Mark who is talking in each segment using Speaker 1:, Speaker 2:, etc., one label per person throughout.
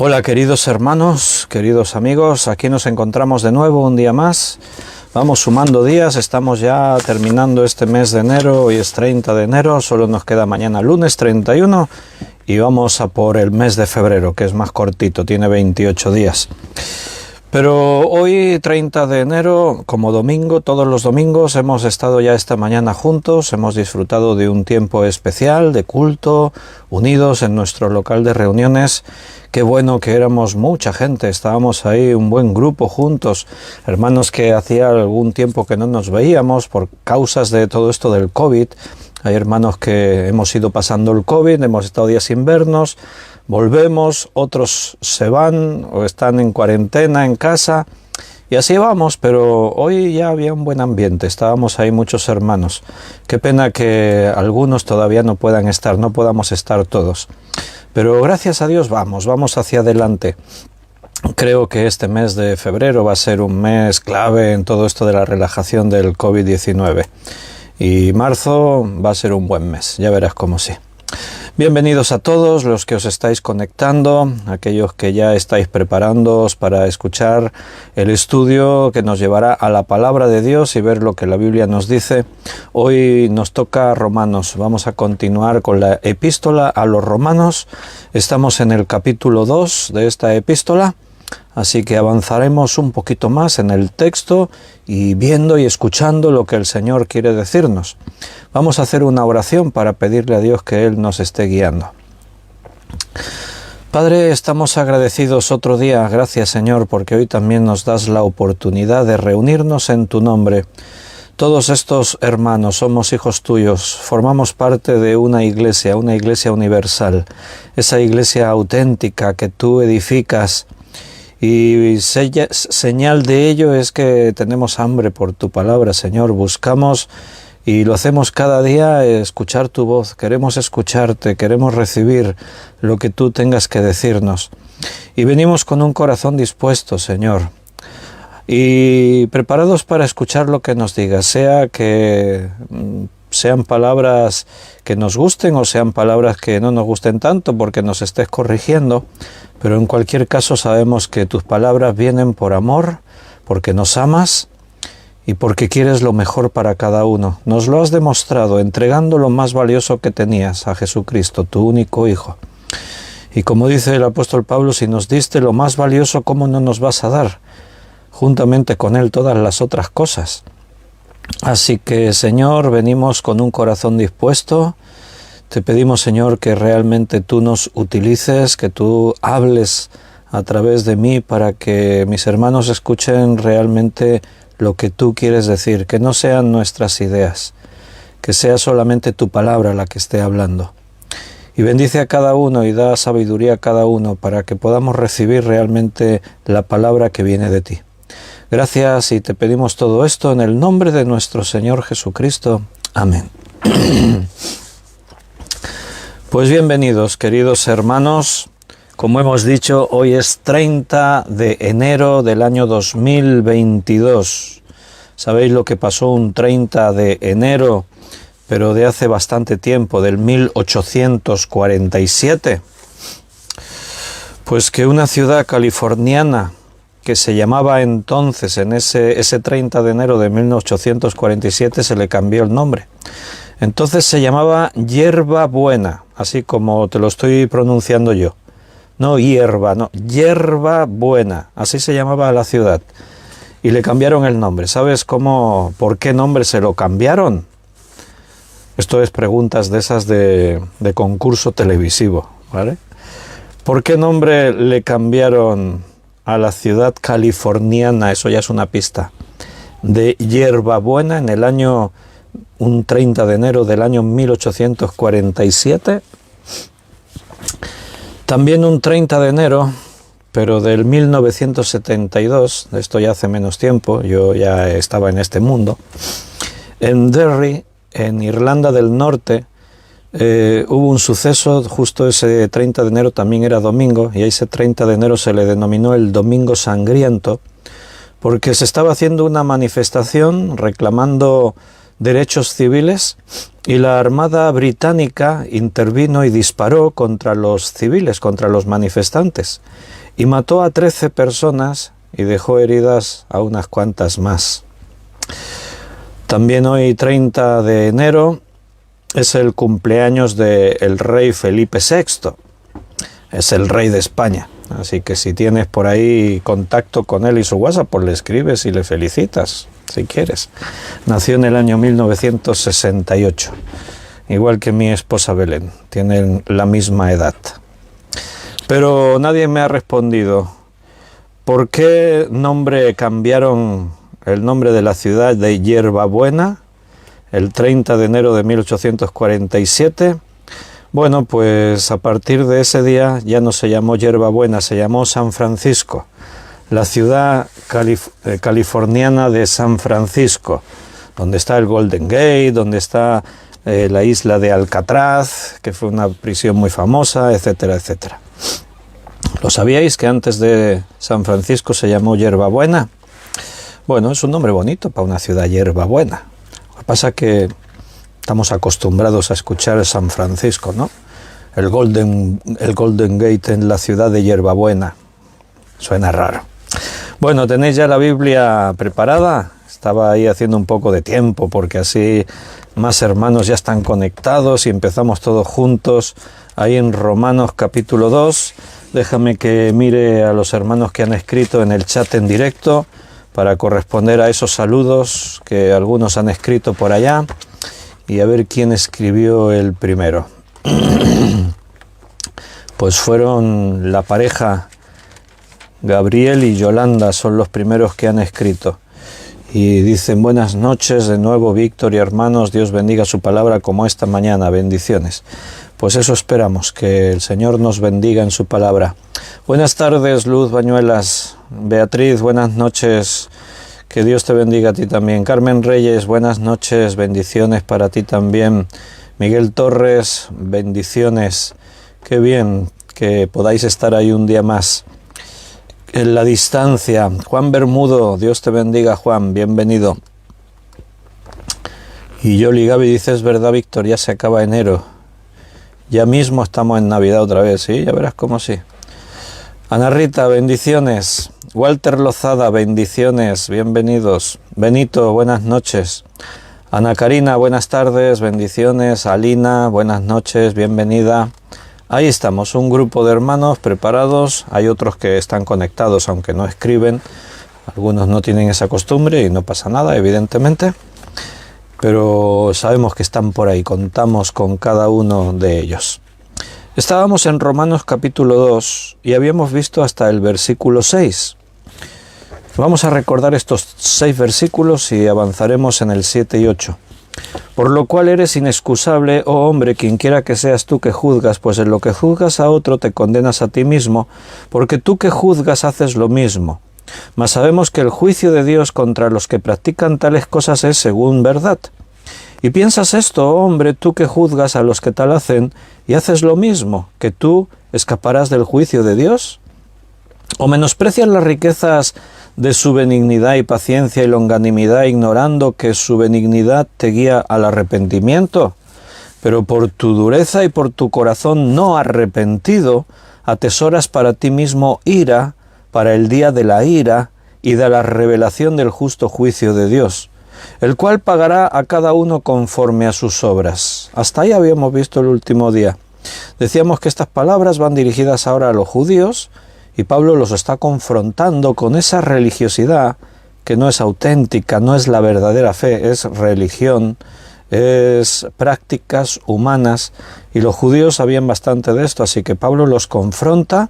Speaker 1: Hola queridos hermanos, queridos amigos, aquí nos encontramos de nuevo un día más. Vamos sumando días, estamos ya terminando este mes de enero, hoy es 30 de enero, solo nos queda mañana lunes 31 y vamos a por el mes de febrero, que es más cortito, tiene 28 días. Pero hoy 30 de enero, como domingo, todos los domingos hemos estado ya esta mañana juntos, hemos disfrutado de un tiempo especial, de culto, unidos en nuestro local de reuniones. Qué bueno que éramos mucha gente, estábamos ahí un buen grupo juntos, hermanos que hacía algún tiempo que no nos veíamos por causas de todo esto del COVID. Hay hermanos que hemos ido pasando el COVID, hemos estado días sin vernos, volvemos, otros se van o están en cuarentena en casa y así vamos, pero hoy ya había un buen ambiente, estábamos ahí muchos hermanos. Qué pena que algunos todavía no puedan estar, no podamos estar todos. Pero gracias a Dios vamos hacia adelante. Creo que este mes de febrero va a ser un mes clave en todo esto de la relajación del COVID-19. Y marzo va a ser un buen mes, ya verás cómo sí. Bienvenidos a todos los que os estáis conectando, aquellos que ya estáis preparándoos para escuchar el estudio que nos llevará a la palabra de Dios y ver lo que la Biblia nos dice. Hoy nos toca Romanos, vamos a continuar con la epístola a los Romanos. Estamos en el capítulo 2 de esta epístola. Así que avanzaremos un poquito más en el texto y viendo y escuchando lo que el Señor quiere decirnos. Vamos a hacer una oración para pedirle a Dios que Él nos esté guiando. Padre, estamos agradecidos otro día. Gracias, Señor, porque hoy también nos das la oportunidad de reunirnos en tu nombre. Todos estos hermanos somos hijos tuyos, formamos parte de una iglesia universal, esa iglesia auténtica que tú edificas. Y señal de ello es que tenemos hambre por tu palabra, Señor. Buscamos y lo hacemos cada día, escuchar tu voz. Queremos escucharte, queremos recibir lo que tú tengas que decirnos. Y venimos con un corazón dispuesto, Señor. Y preparados para escuchar lo que nos digas, sea que sean palabras que nos gusten o sean palabras que no nos gusten tanto porque nos estés corrigiendo, pero en cualquier caso sabemos que tus palabras vienen por amor, porque nos amas y porque quieres lo mejor para cada uno. Nos lo has demostrado entregando lo más valioso que tenías a Jesucristo, tu único Hijo. Y como dice el apóstol Pablo, si nos diste lo más valioso, ¿cómo no nos vas a dar juntamente con Él todas las otras cosas? Así que, Señor, venimos con un corazón dispuesto. Te pedimos, Señor, que realmente tú nos utilices, que tú hables a través de mí para que mis hermanos escuchen realmente lo que tú quieres decir, que no sean nuestras ideas, que sea solamente tu palabra la que esté hablando. Y bendice a cada uno y da sabiduría a cada uno para que podamos recibir realmente la palabra que viene de ti. Gracias y te pedimos todo esto en el nombre de nuestro Señor Jesucristo. Amén. Pues bienvenidos, queridos hermanos. Como hemos dicho, hoy es 30 de enero del año 2022. ¿Sabéis lo que pasó un 30 de enero, pero de hace bastante tiempo, del 1847? Pues que una ciudad californiana que se llamaba entonces, en ese 30 de enero de 1847, se le cambió el nombre. Entonces se llamaba Yerba Buena, así como te lo estoy pronunciando yo. No hierba, no, Yerba Buena, así se llamaba la ciudad. Y le cambiaron el nombre. ¿Sabes por qué nombre se lo cambiaron? Esto es preguntas de esas de concurso televisivo, ¿vale? ¿Por qué nombre le cambiaron a la ciudad californiana? Eso ya es una pista. De Yerba Buena en el año, un 30 de enero del año 1847. También un 30 de enero, pero del 1972, esto ya hace menos tiempo, yo ya estaba en este mundo, en Derry, en Irlanda del Norte, hubo un suceso, justo ese 30 de enero también era domingo, y a ese 30 de enero se le denominó el Domingo Sangriento, porque se estaba haciendo una manifestación reclamando derechos civiles y la Armada británica intervino y disparó contra los civiles, contra los manifestantes, y mató a 13 personas y dejó heridas a unas cuantas más. También hoy, 30 de enero, es el cumpleaños del rey Felipe VI. Es el rey de España. Así que si tienes por ahí contacto con él y su WhatsApp, pues le escribes y le felicitas, si quieres. Nació en el año 1968, igual que mi esposa Belén. Tienen la misma edad. Pero nadie me ha respondido. ¿Por qué nombre cambiaron el nombre de la ciudad de Yerbabuena el 30 de enero de 1847? Bueno, pues a partir de ese día ya no se llamó Yerbabuena, se llamó San Francisco, la ciudad californiana de San Francisco, donde está el Golden Gate, donde está la isla de Alcatraz, que fue una prisión muy famosa, etcétera, etcétera. ¿Lo sabíais que antes de San Francisco se llamó Yerbabuena? Bueno, es un nombre bonito para una ciudad Yerbabuena. Lo que pasa es que estamos acostumbrados a escuchar San Francisco, ¿no? El Golden Gate en la ciudad de Yerbabuena. Suena raro. Bueno, ¿tenéis ya la Biblia preparada? Estaba ahí haciendo un poco de tiempo porque así más hermanos ya están conectados y empezamos todos juntos ahí en Romanos capítulo 2. Déjame que mire a los hermanos que han escrito en el chat en directo para corresponder a esos saludos que algunos han escrito por allá. Y a ver quién escribió el primero. Pues fueron la pareja Gabriel y Yolanda, son los primeros que han escrito. Y dicen: buenas noches de nuevo, Víctor y hermanos, Dios bendiga su palabra como esta mañana, bendiciones. Pues eso esperamos, que el Señor nos bendiga en su palabra. Buenas tardes, Luz Bañuelas. Beatriz, buenas noches. Que Dios te bendiga a ti también. Carmen Reyes, buenas noches, bendiciones para ti también. Miguel Torres, bendiciones. Qué bien que podáis estar ahí un día más en la distancia. Juan Bermudo, Dios te bendiga, Juan, bienvenido. Y Yoli Gaby dice: es verdad, Víctor, ya se acaba enero. Ya mismo estamos en Navidad otra vez, ¿sí? Ya verás cómo sí. Ana Rita, bendiciones. Walter Lozada, bendiciones, bienvenidos. Benito, buenas noches. Ana Karina, buenas tardes, bendiciones. Alina, buenas noches, bienvenida. Ahí estamos, un grupo de hermanos preparados. Hay otros que están conectados, aunque no escriben. Algunos no tienen esa costumbre y no pasa nada, evidentemente. Pero sabemos que están por ahí, contamos con cada uno de ellos. Estábamos en Romanos capítulo 2 y habíamos visto hasta el versículo 6. Vamos a recordar estos 6 versículos y avanzaremos en el 7 y 8. Por lo cual eres inexcusable, oh hombre, quienquiera que seas tú que juzgas, pues en lo que juzgas a otro te condenas a ti mismo, porque tú que juzgas haces lo mismo. Mas sabemos que el juicio de Dios contra los que practican tales cosas es según verdad. Y piensas esto, oh hombre, tú que juzgas a los que tal hacen, y haces lo mismo, que tú escaparás del juicio de Dios. ¿O menosprecias las riquezas de su benignidad y paciencia y longanimidad, ignorando que su benignidad te guía al arrepentimiento? Pero por tu dureza y por tu corazón no arrepentido, atesoras para ti mismo ira, para el día de la ira y de la revelación del justo juicio de Dios, el cual pagará a cada uno conforme a sus obras. Hasta ahí habíamos visto el último día. Decíamos que estas palabras van dirigidas ahora a los judíos, y Pablo los está confrontando con esa religiosidad que no es auténtica, no es la verdadera fe, es religión, es prácticas humanas, y los judíos sabían bastante de esto, así que Pablo los confronta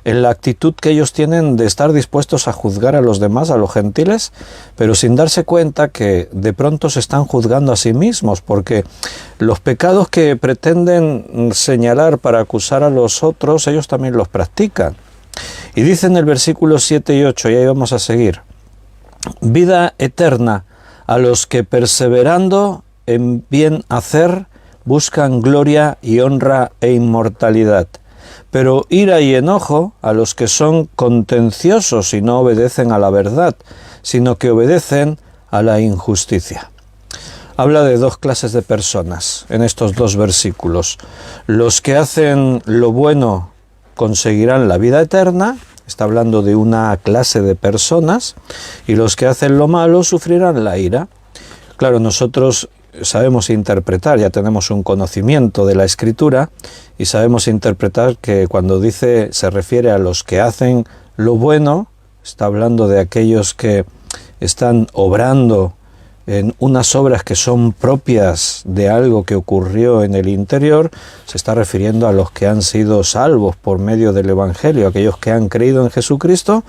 Speaker 1: en la actitud que ellos tienen de estar dispuestos a juzgar a los demás, a los gentiles, pero sin darse cuenta que de pronto se están juzgando a sí mismos, porque los pecados que pretenden señalar para acusar a los otros, ellos también los practican. Y dice en el versículo 7 y 8, y ahí vamos a seguir: vida eterna a los que perseverando en bien hacer buscan gloria y honra e inmortalidad, pero ira y enojo a los que son contenciosos y no obedecen a la verdad, sino que obedecen a la injusticia. habla de dos clases de personas en estos dos versículos. Los que hacen lo bueno conseguirán la vida eterna, está hablando de una clase de personas, y los que hacen lo malo sufrirán la ira. Claro, nosotros sabemos interpretar, ya tenemos un conocimiento de la Escritura, y sabemos interpretar que cuando dice, se refiere a los que hacen lo bueno, está hablando de aquellos que están obrando en unas obras que son propias de algo que ocurrió en el interior. Se está refiriendo a los que han sido salvos por medio del Evangelio, aquellos que han creído en Jesucristo,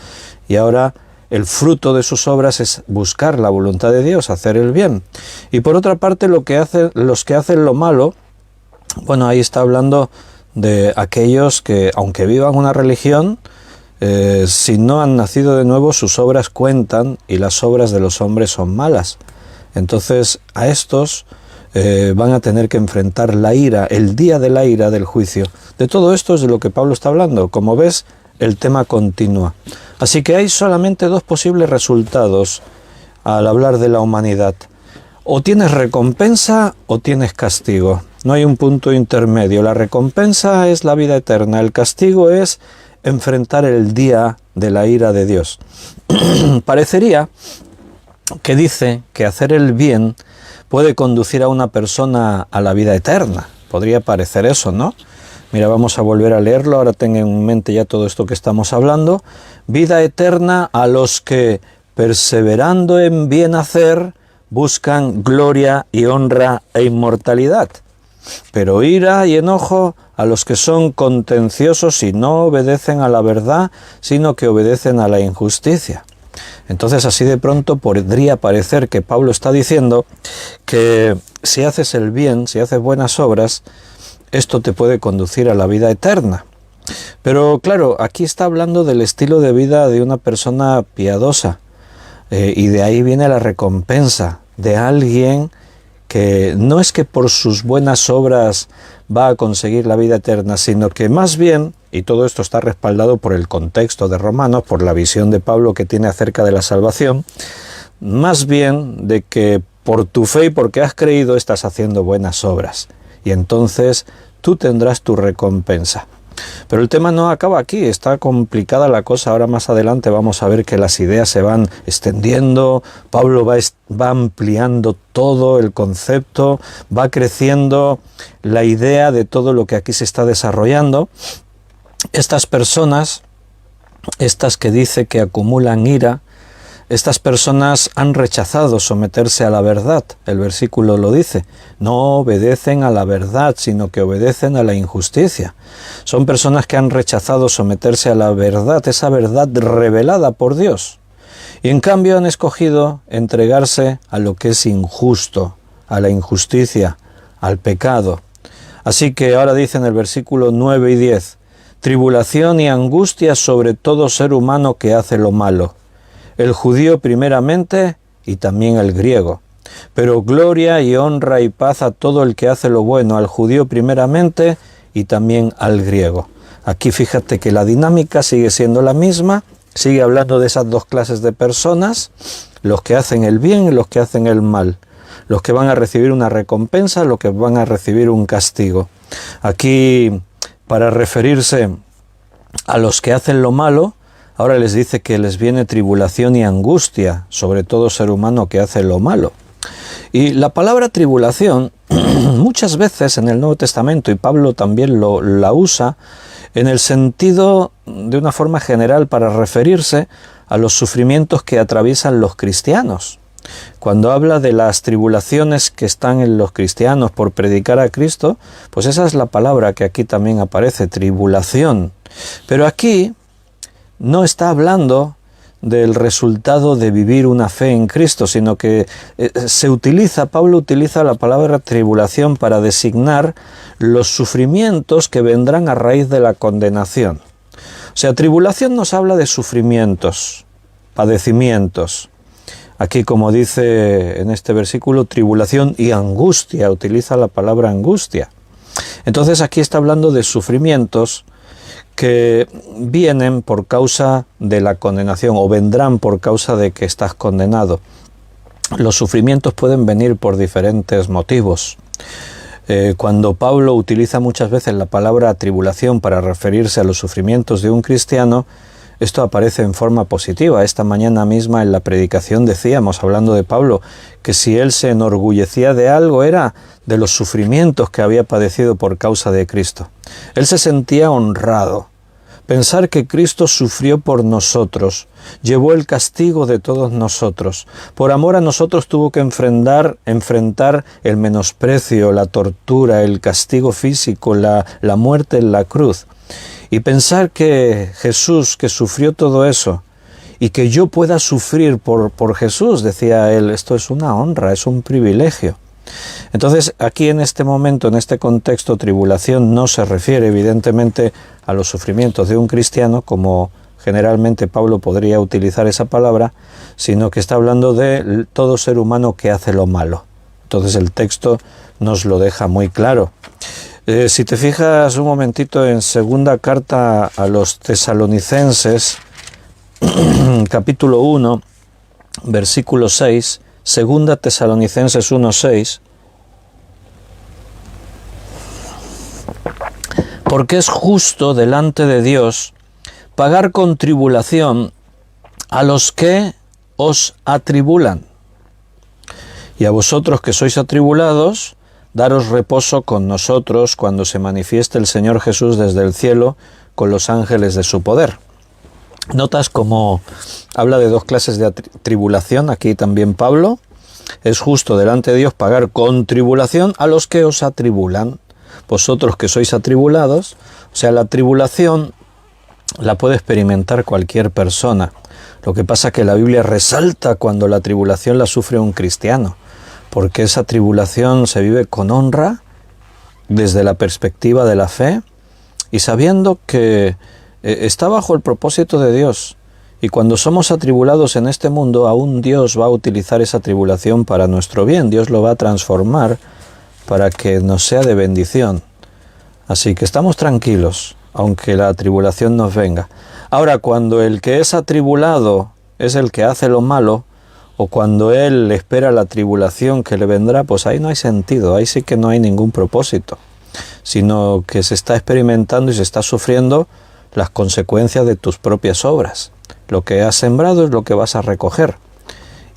Speaker 1: y ahora el fruto de sus obras es buscar la voluntad de Dios, hacer el bien. Y por otra parte, los que hacen lo malo, bueno, ahí está hablando de aquellos que, aunque vivan una religión, si no han nacido de nuevo, sus obras cuentan y las obras de los hombres son malas. Entonces a estos van a tener que enfrentar la ira, el día de la ira del juicio. De todo esto es de lo que Pablo está hablando. Como ves, el tema continúa. Así que hay solamente dos posibles resultados al hablar de la humanidad. O tienes recompensa o tienes castigo. No hay un punto intermedio. La recompensa es la vida eterna. El castigo es enfrentar el día de la ira de Dios. Parecería que dice que hacer el bien puede conducir a una persona a la vida eterna. Podría parecer eso, ¿no? Mira, vamos a volver a leerlo. Ahora ten en mente ya todo esto que estamos hablando. Vida eterna a los que, perseverando en bien hacer, buscan gloria y honra e inmortalidad. Pero ira y enojo a los que son contenciosos y no obedecen a la verdad, sino que obedecen a la injusticia. Entonces, así de pronto podría parecer que Pablo está diciendo que si haces el bien, si haces buenas obras, esto te puede conducir a la vida eterna. Pero claro, aquí está hablando del estilo de vida de una persona piadosa, y de ahí viene la recompensa de alguien que no es que por sus buenas obras va a conseguir la vida eterna, sino que más bien, y todo esto está respaldado por el contexto de Romanos, por la visión de Pablo que tiene acerca de la salvación, más bien de que por tu fe y porque has creído estás haciendo buenas obras, y entonces tú tendrás tu recompensa. Pero el tema no acaba aquí, está complicada la cosa. Ahora más adelante vamos a ver que las ideas se van extendiendo, Pablo va ampliando todo el concepto, va creciendo la idea de todo lo que aquí se está desarrollando. Estas personas, estas que dice que acumulan ira, estas personas han rechazado someterse a la verdad. El versículo lo dice. No obedecen a la verdad, sino que obedecen a la injusticia. Son personas que han rechazado someterse a la verdad, esa verdad revelada por Dios. Y en cambio han escogido entregarse a lo que es injusto, a la injusticia, al pecado. Así que ahora dice en el versículo 9 y 10, tribulación y angustia sobre todo ser humano que hace lo malo. El judío primeramente y también el griego. Pero gloria y honra y paz a todo el que hace lo bueno, al judío primeramente y también al griego. Aquí fíjate que la dinámica sigue siendo la misma, sigue hablando de esas dos clases de personas, los que hacen el bien y los que hacen el mal, los que van a recibir una recompensa, los que van a recibir un castigo. Aquí, para referirse a los que hacen lo malo, ahora les dice que les viene tribulación y angustia sobre todo ser humano que hace lo malo. Y la palabra tribulación muchas veces en el Nuevo Testamento, y Pablo también la usa, en el sentido de una forma general para referirse a los sufrimientos que atraviesan los cristianos. Cuando habla de las tribulaciones que están en los cristianos por predicar a Cristo, pues esa es la palabra que aquí también aparece, tribulación. Pero aquí no está hablando del resultado de vivir una fe en Cristo, sino que Pablo utiliza la palabra tribulación para designar los sufrimientos que vendrán a raíz de la condenación. O sea, tribulación nos habla de sufrimientos, padecimientos. Aquí, como dice en este versículo, tribulación y angustia, utiliza la palabra angustia. Entonces aquí está hablando de sufrimientos que vienen por causa de la condenación o vendrán por causa de que estás condenado. los sufrimientos pueden venir por diferentes motivos. Cuando Pablo utiliza muchas veces la palabra tribulación para referirse a los sufrimientos de un cristiano, esto aparece en forma positiva. Esta mañana misma en la predicación decíamos, hablando de Pablo, que si él se enorgullecía de algo era de los sufrimientos que había padecido por causa de Cristo. Él se sentía honrado. Pensar que Cristo sufrió por nosotros, llevó el castigo de todos nosotros. Por amor a nosotros tuvo que enfrentar el menosprecio, la tortura, el castigo físico, la muerte en la cruz. Y pensar que Jesús, que sufrió todo eso, y que yo pueda sufrir por Jesús, decía él, esto es una honra, es un privilegio. Entonces, aquí en este momento, en este contexto, tribulación no se refiere evidentemente a los sufrimientos de un cristiano, como generalmente Pablo podría utilizar esa palabra, sino que está hablando de todo ser humano que hace lo malo. Entonces el texto nos lo deja muy claro. Si te fijas un momentito en segunda carta a los Tesalonicenses, capítulo 1, versículo 6, segunda Tesalonicenses 1:6, porque es justo delante de Dios pagar con tribulación a los que os atribulan, y a vosotros que sois atribulados, daros reposo con nosotros cuando se manifieste el Señor Jesús desde el cielo con los ángeles de su poder. Notas cómo habla de dos clases de tribulación aquí también Pablo. Es justo delante de Dios pagar con tribulación a los que os atribulan. Vosotros que sois atribulados, o sea, la tribulación la puede experimentar cualquier persona. Lo que pasa es que la Biblia resalta cuando la tribulación la sufre un cristiano, porque esa tribulación se vive con honra desde la perspectiva de la fe y sabiendo que está bajo el propósito de Dios. Y cuando somos atribulados en este mundo, aún Dios va a utilizar esa tribulación para nuestro bien. Dios lo va a transformar para que nos sea de bendición. Así que estamos tranquilos, aunque la tribulación nos venga. Ahora, cuando el que es atribulado es el que hace lo malo, o cuando él espera la tribulación que le vendrá, pues ahí no hay sentido, ahí sí que no hay ningún propósito, sino que se está experimentando y se está sufriendo las consecuencias de tus propias obras. Lo que has sembrado es lo que vas a recoger.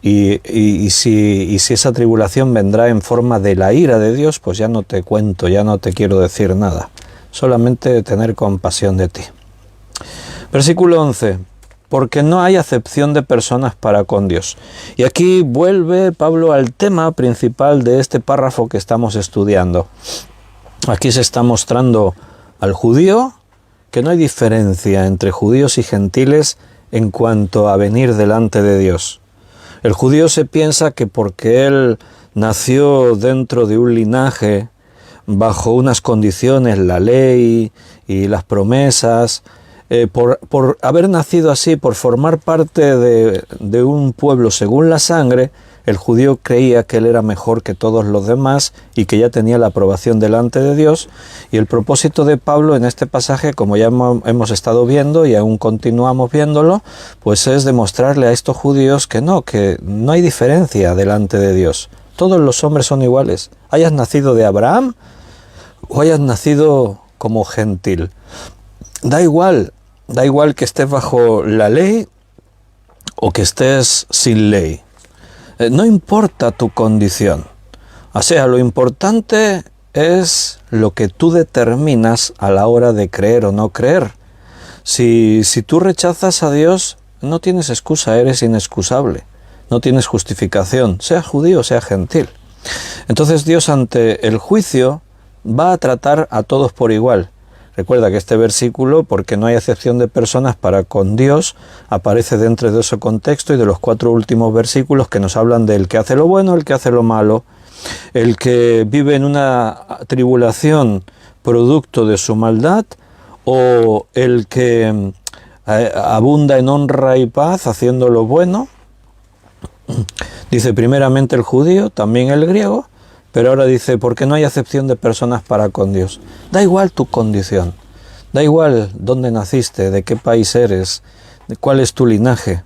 Speaker 1: Y si esa tribulación vendrá en forma de la ira de Dios, pues ya no te cuento, ya no te quiero decir nada. Solamente tener compasión de ti. Versículo 11. Porque no hay acepción de personas para con Dios. Y aquí vuelve Pablo al tema principal de este párrafo que estamos estudiando. Aquí se está mostrando al judío que no hay diferencia entre judíos y gentiles en cuanto a venir delante de Dios. El judío se piensa que porque él nació dentro de un linaje, bajo unas condiciones, la ley y las promesas, por haber nacido así, por formar parte de un pueblo según la sangre, el judío creía que él era mejor que todos los demás y que ya tenía la aprobación delante de Dios. Y el propósito de Pablo en este pasaje, como ya hemos estado viendo y aún continuamos viéndolo, pues es demostrarle a estos judíos que no hay diferencia delante de Dios. Todos los hombres son iguales, hayas nacido de Abraham o hayas nacido como gentil. Da igual que estés bajo la ley o que estés sin ley. No importa tu condición. O sea, lo importante es lo que tú determinas a la hora de creer o no creer. Si tú rechazas a Dios, no tienes excusa, eres inexcusable. No tienes justificación, sea judío o sea gentil. Entonces Dios ante el juicio va a tratar a todos por igual. Recuerda que este versículo, porque no hay acepción de personas para con Dios, aparece dentro de ese contexto y de los 4 últimos versículos que nos hablan del que hace lo bueno, el que hace lo malo, el que vive en una tribulación producto de su maldad, o el que abunda en honra y paz haciendo lo bueno. Dice primeramente el judío, también el griego, pero ahora dice, porque no hay acepción de personas para con Dios. Da igual tu condición, da igual dónde naciste, de qué país eres, de cuál es tu linaje.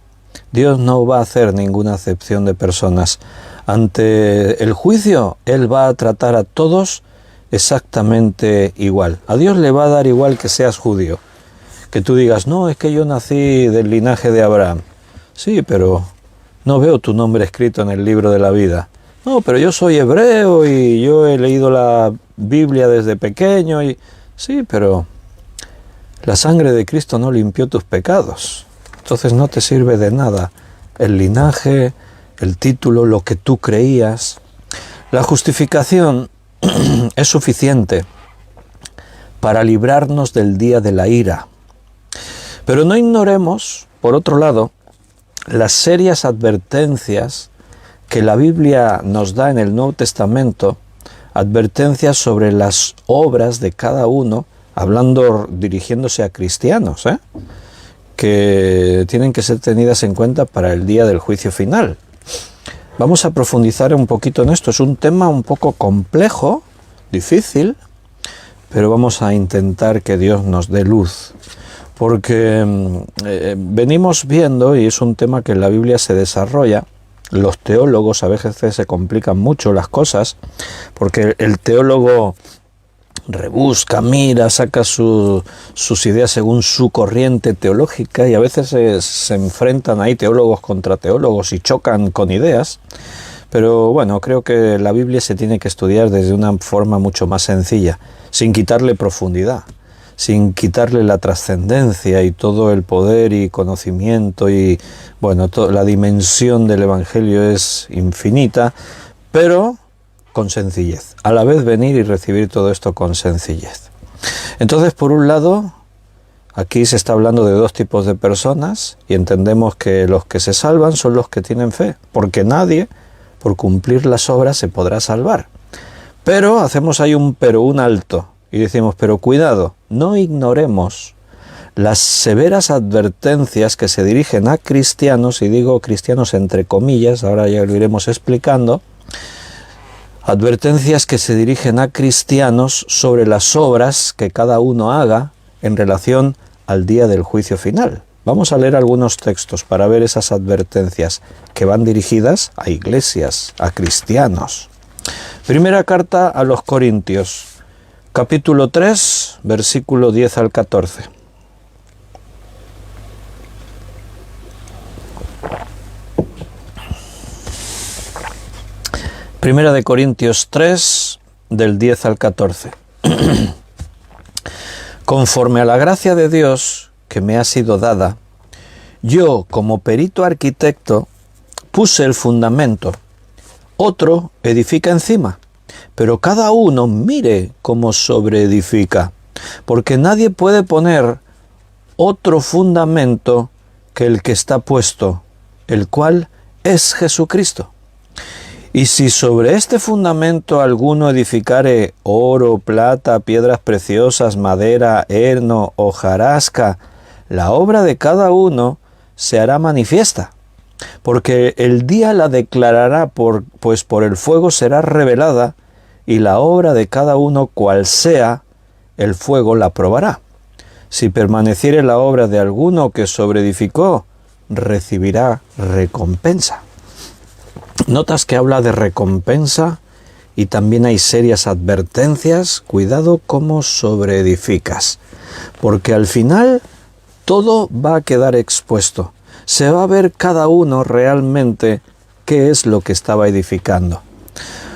Speaker 1: Dios no va a hacer ninguna acepción de personas. Ante el juicio, Él va a tratar a todos exactamente igual. A Dios le va a dar igual que seas judío. Que tú digas, no, es que yo nací del linaje de Abraham. Sí, pero no veo tu nombre escrito en el libro de la vida. No, pero yo soy hebreo y yo he leído la Biblia desde pequeño. Sí, pero la sangre de Cristo no limpió tus pecados. Entonces no te sirve de nada el linaje, el título, lo que tú creías. La justificación es suficiente para librarnos del día de la ira. Pero no ignoremos, por otro lado, las serias advertencias que la Biblia nos da en el Nuevo Testamento, advertencias sobre las obras de cada uno, dirigiéndose a cristianos, que tienen que ser tenidas en cuenta para el día del juicio final. Vamos a profundizar un poquito en esto. Es un tema un poco complejo, difícil, pero vamos a intentar que Dios nos dé luz. Porque venimos viendo, y es un tema que en la Biblia se desarrolla, los teólogos a veces se complican mucho las cosas, porque el teólogo rebusca, mira, saca sus ideas según su corriente teológica, y a veces se enfrentan ahí teólogos contra teólogos y chocan con ideas. Pero bueno, creo que la Biblia se tiene que estudiar desde una forma mucho más sencilla, sin quitarle profundidad, sin quitarle la trascendencia y todo el poder y conocimiento y, bueno, la dimensión del Evangelio es infinita, pero con sencillez. A la vez venir y recibir todo esto con sencillez. Entonces, por un lado, aquí se está hablando de dos tipos de personas y entendemos que los que se salvan son los que tienen fe, porque nadie, por cumplir las obras, se podrá salvar. Pero hacemos ahí un alto. Y decimos, pero cuidado, no ignoremos las severas advertencias que se dirigen a cristianos, y digo cristianos entre comillas, ahora ya lo iremos explicando, advertencias que se dirigen a cristianos sobre las obras que cada uno haga en relación al día del juicio final. Vamos a leer algunos textos para ver esas advertencias que van dirigidas a iglesias, a cristianos. Primera carta a los Corintios. Capítulo 3, versículo 10 al 14. Primera de Corintios 3, del 10 al 14. Conforme a la gracia de Dios que me ha sido dada, yo, como perito arquitecto, puse el fundamento, otro edifica encima. Pero cada uno mire cómo sobreedifica, porque nadie puede poner otro fundamento que el que está puesto, el cual es Jesucristo. Y si sobre este fundamento alguno edificare oro, plata, piedras preciosas, madera, heno, hojarasca, la obra de cada uno se hará manifiesta, porque el día la declarará, pues por el fuego será revelada, y la obra de cada uno cual sea, el fuego la probará. Si permaneciere la obra de alguno que sobreedificó, recibirá recompensa. Notas que habla de recompensa y también hay serias advertencias. Cuidado cómo sobreedificas, porque al final todo va a quedar expuesto. Se va a ver cada uno realmente qué es lo que estaba edificando.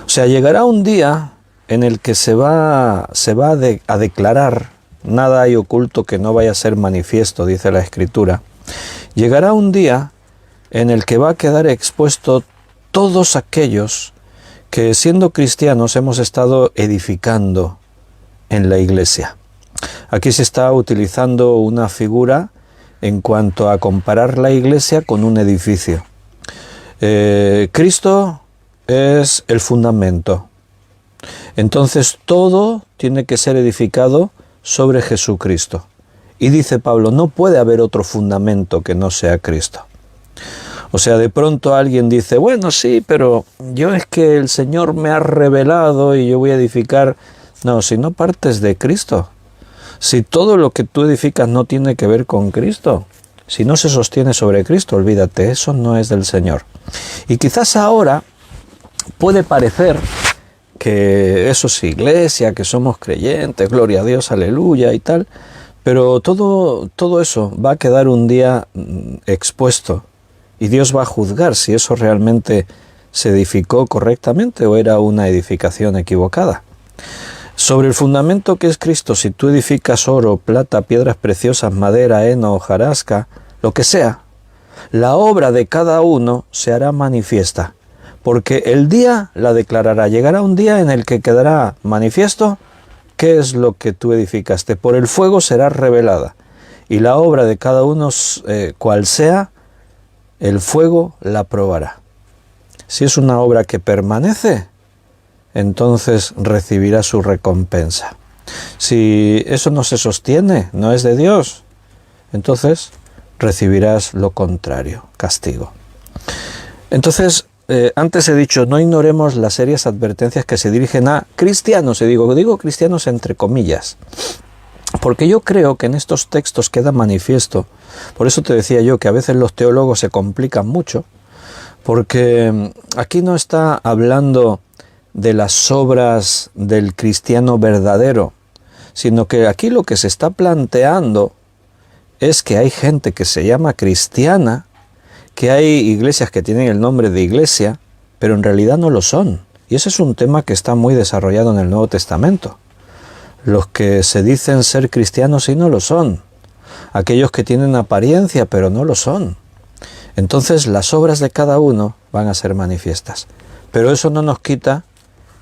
Speaker 1: O sea, llegará un día en el que se va a declarar, nada hay oculto que no vaya a ser manifiesto, dice la Escritura. Llegará un día en el que va a quedar expuesto todos aquellos que, siendo cristianos, hemos estado edificando en la iglesia. Aquí se está utilizando una figura en cuanto a comparar la iglesia con un edificio. Cristo es el fundamento. Entonces todo tiene que ser edificado sobre Jesucristo. Y dice Pablo, no puede haber otro fundamento que no sea Cristo. O sea, de pronto alguien dice, bueno, sí, pero yo es que el Señor me ha revelado y yo voy a edificar. No, si no partes de Cristo, si todo lo que tú edificas no tiene que ver con Cristo, Si no se sostiene sobre Cristo, olvídate, eso no es del Señor. Y quizás ahora puede parecer que eso es iglesia, que somos creyentes, gloria a Dios, aleluya y tal, pero todo eso va a quedar un día expuesto y Dios va a juzgar si eso realmente se edificó correctamente o era una edificación equivocada. Sobre el fundamento que es Cristo, si tú edificas oro, plata, piedras preciosas, madera, heno, hojarasca, lo que sea, la obra de cada uno se hará manifiesta, porque el día la declarará. Llegará un día en el que quedará manifiesto qué es lo que tú edificaste. Por el fuego será revelada, y la obra de cada uno, cual sea, el fuego la probará. Si es una obra que permanece, entonces recibirá su recompensa. Si eso no se sostiene, no es de Dios, entonces recibirás lo contrario, castigo. Entonces, antes he dicho, no ignoremos las serias advertencias que se dirigen a cristianos, y digo cristianos entre comillas, porque yo creo que en estos textos queda manifiesto. Por eso te decía yo que a veces los teólogos se complican mucho, porque aquí no está hablando de las obras del cristiano verdadero, sino que aquí lo que se está planteando es que hay gente que se llama cristiana, que hay iglesias que tienen el nombre de iglesia, pero en realidad no lo son. Y ese es un tema que está muy desarrollado en el Nuevo Testamento. Los que se dicen ser cristianos y no lo son. Aquellos que tienen apariencia pero no lo son. Entonces las obras de cada uno van a ser manifiestas. Pero eso no nos quita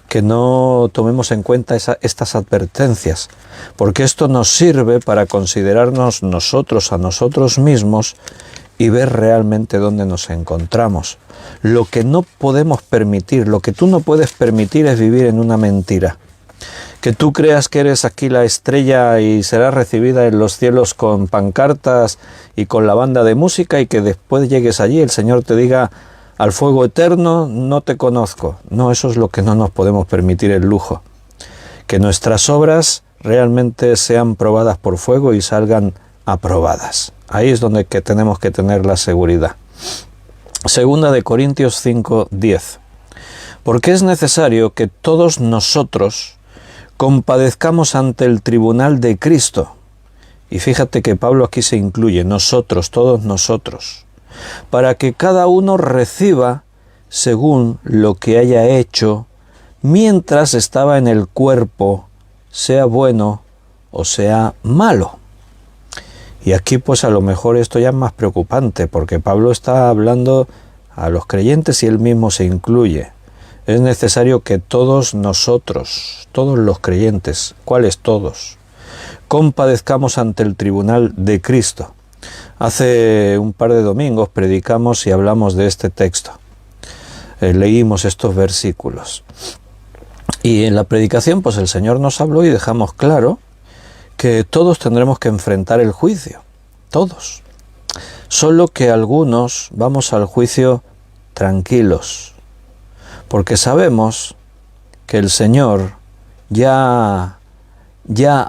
Speaker 1: que no tomemos en cuenta estas advertencias, porque esto nos sirve para considerarnos nosotros a nosotros mismos y ver realmente dónde nos encontramos. Lo que no podemos permitir, lo que tú no puedes permitir es vivir en una mentira. Que tú creas que eres aquí la estrella y serás recibida en los cielos con pancartas y con la banda de música, y que después llegues allí y el Señor te diga: al fuego eterno no te conozco. No, eso es lo que no nos podemos permitir el lujo. Que nuestras obras realmente sean probadas por fuego y salgan aprobadas. Ahí es donde tenemos que tener la seguridad. Segunda de Corintios 5:10. Porque es necesario que todos nosotros compadezcamos ante el tribunal de Cristo. Y fíjate que Pablo aquí se incluye, nosotros, todos nosotros, para que cada uno reciba según lo que haya hecho mientras estaba en el cuerpo, sea bueno o sea malo. Y aquí pues a lo mejor esto ya es más preocupante, porque Pablo está hablando a los creyentes y él mismo se incluye. Es necesario que todos nosotros, todos los creyentes, ¿cuáles todos?, compadezcamos ante el tribunal de Cristo. Hace un par de domingos predicamos y hablamos de este texto. Leímos estos versículos. Y en la predicación pues el Señor nos habló y dejamos claro que todos tendremos que enfrentar el juicio. Todos. Solo que algunos vamos al juicio tranquilos, porque sabemos que el Señor ya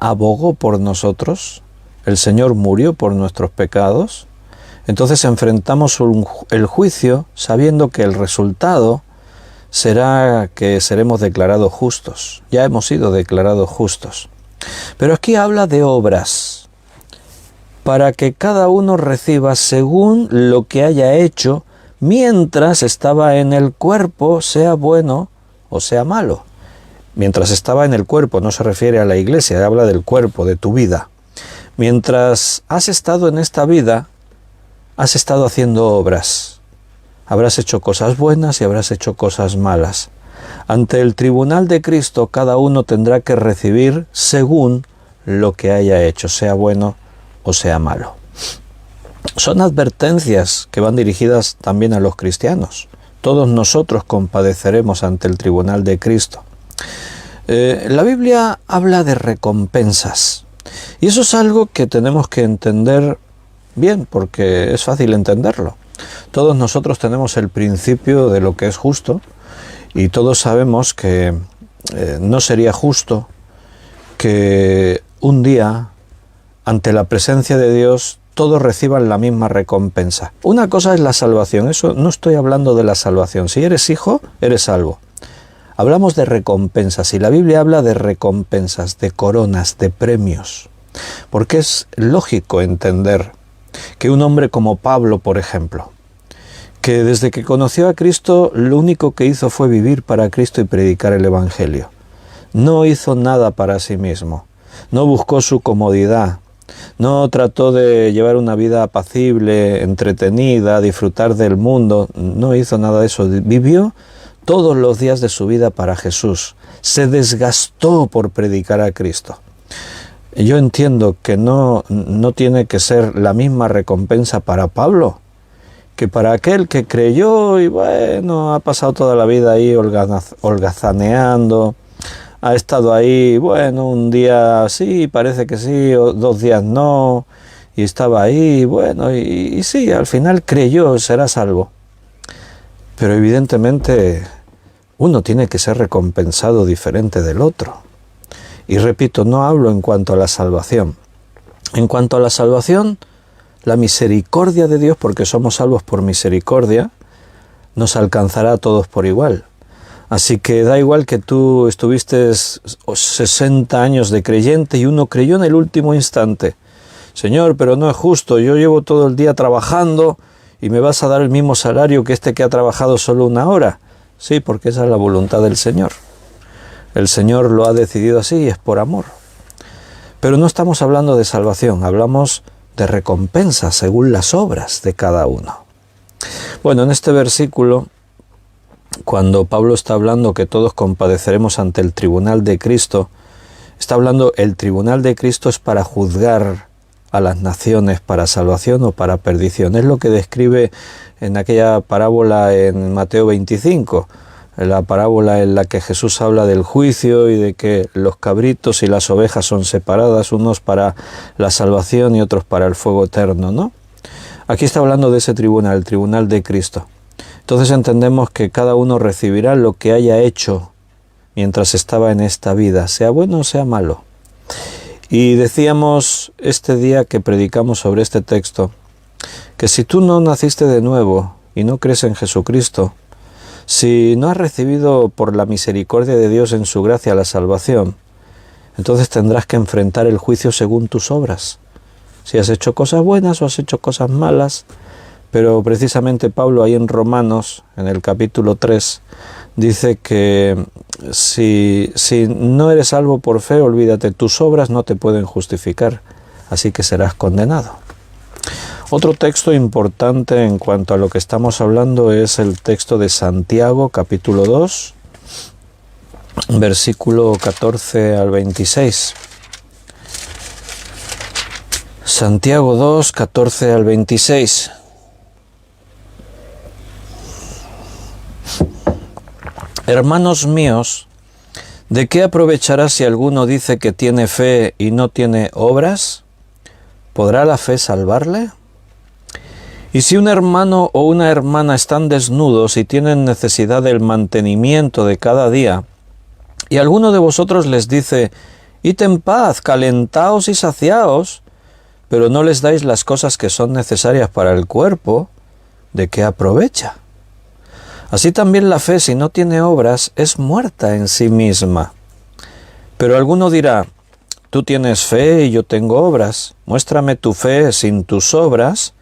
Speaker 1: abogó por nosotros, el Señor murió por nuestros pecados. Entonces enfrentamos el juicio sabiendo que el resultado será que seremos declarados justos. Ya hemos sido declarados justos. Pero aquí habla de obras, para que cada uno reciba según lo que haya hecho mientras estaba en el cuerpo, sea bueno o sea malo. Mientras estaba en el cuerpo no se refiere a la iglesia, habla del cuerpo, de tu vida. Mientras has estado en esta vida, has estado haciendo obras. Habrás hecho cosas buenas y habrás hecho cosas malas. Ante el tribunal de Cristo, cada uno tendrá que recibir según lo que haya hecho, sea bueno o sea malo. Son advertencias que van dirigidas también a los cristianos. Todos nosotros compadeceremos ante el tribunal de Cristo. La Biblia habla de recompensas. Y eso es algo que tenemos que entender bien, porque es fácil entenderlo. Todos nosotros tenemos el principio de lo que es justo, y todos sabemos que no sería justo que un día, ante la presencia de Dios, todos reciban la misma recompensa. Una cosa es la salvación, eso no estoy hablando de la salvación. Si eres hijo, eres salvo. Hablamos de recompensas, y la Biblia habla de recompensas, de coronas, de premios. Porque es lógico entender que un hombre como Pablo, por ejemplo, que desde que conoció a Cristo, lo único que hizo fue vivir para Cristo y predicar el Evangelio. No hizo nada para sí mismo, no buscó su comodidad, no trató de llevar una vida apacible, entretenida, disfrutar del mundo, no hizo nada de eso. Vivió todos los días de su vida para Jesús, se desgastó por predicar a Cristo. Yo entiendo que no tiene que ser la misma recompensa para Pablo que para aquel que creyó y bueno, ha pasado toda la vida ahí holgazaneando, ha estado ahí, bueno, un día sí, parece que sí, o 2 días no, y estaba ahí, bueno, y sí, al final creyó, será salvo. Pero evidentemente uno tiene que ser recompensado diferente del otro. Y repito, no hablo en cuanto a la salvación. En cuanto a la salvación, la misericordia de Dios, porque somos salvos por misericordia, nos alcanzará a todos por igual. Así que da igual que tú estuviste 60 años de creyente y uno creyó en el último instante. Señor, pero no es justo, yo llevo todo el día trabajando y me vas a dar el mismo salario que este que ha trabajado solo 1 hora. Sí, porque esa es la voluntad del Señor. El Señor lo ha decidido así y es por amor. Pero no estamos hablando de salvación, hablamos de recompensa según las obras de cada uno. Bueno, en este versículo, cuando Pablo está hablando que todos compadeceremos ante el tribunal de Cristo, está hablando, el tribunal de Cristo es para juzgar a las naciones para salvación o para perdición. Es lo que describe en aquella parábola en Mateo 25, la parábola en la que Jesús habla del juicio y de que los cabritos y las ovejas son separadas, unos para la salvación y otros para el fuego eterno, ¿no? Aquí está hablando de ese tribunal, el tribunal de Cristo. Entonces entendemos que cada uno recibirá lo que haya hecho mientras estaba en esta vida, sea bueno o sea malo. Y decíamos este día que predicamos sobre este texto, que si tú no naciste de nuevo y no crees en Jesucristo, si no has recibido por la misericordia de Dios en su gracia la salvación, entonces tendrás que enfrentar el juicio según tus obras. Si has hecho cosas buenas o has hecho cosas malas, pero precisamente Pablo ahí en Romanos, en el capítulo 3, dice que si no eres salvo por fe, olvídate, tus obras no te pueden justificar, así que serás condenado. Otro texto importante en cuanto a lo que estamos hablando es el texto de Santiago, capítulo 2, versículo 14 al 26. Santiago 2, 14 al 26. Hermanos míos, ¿de qué aprovechará si alguno dice que tiene fe y no tiene obras? ¿Podrá la fe salvarle? Y si un hermano o una hermana están desnudos y tienen necesidad del mantenimiento de cada día, y alguno de vosotros les dice, id en paz, calentaos y saciaos, pero no les dais las cosas que son necesarias para el cuerpo, ¿de qué aprovecha? Así también la fe, si no tiene obras, es muerta en sí misma. Pero alguno dirá, tú tienes fe y yo tengo obras, muéstrame tu fe sin tus obras,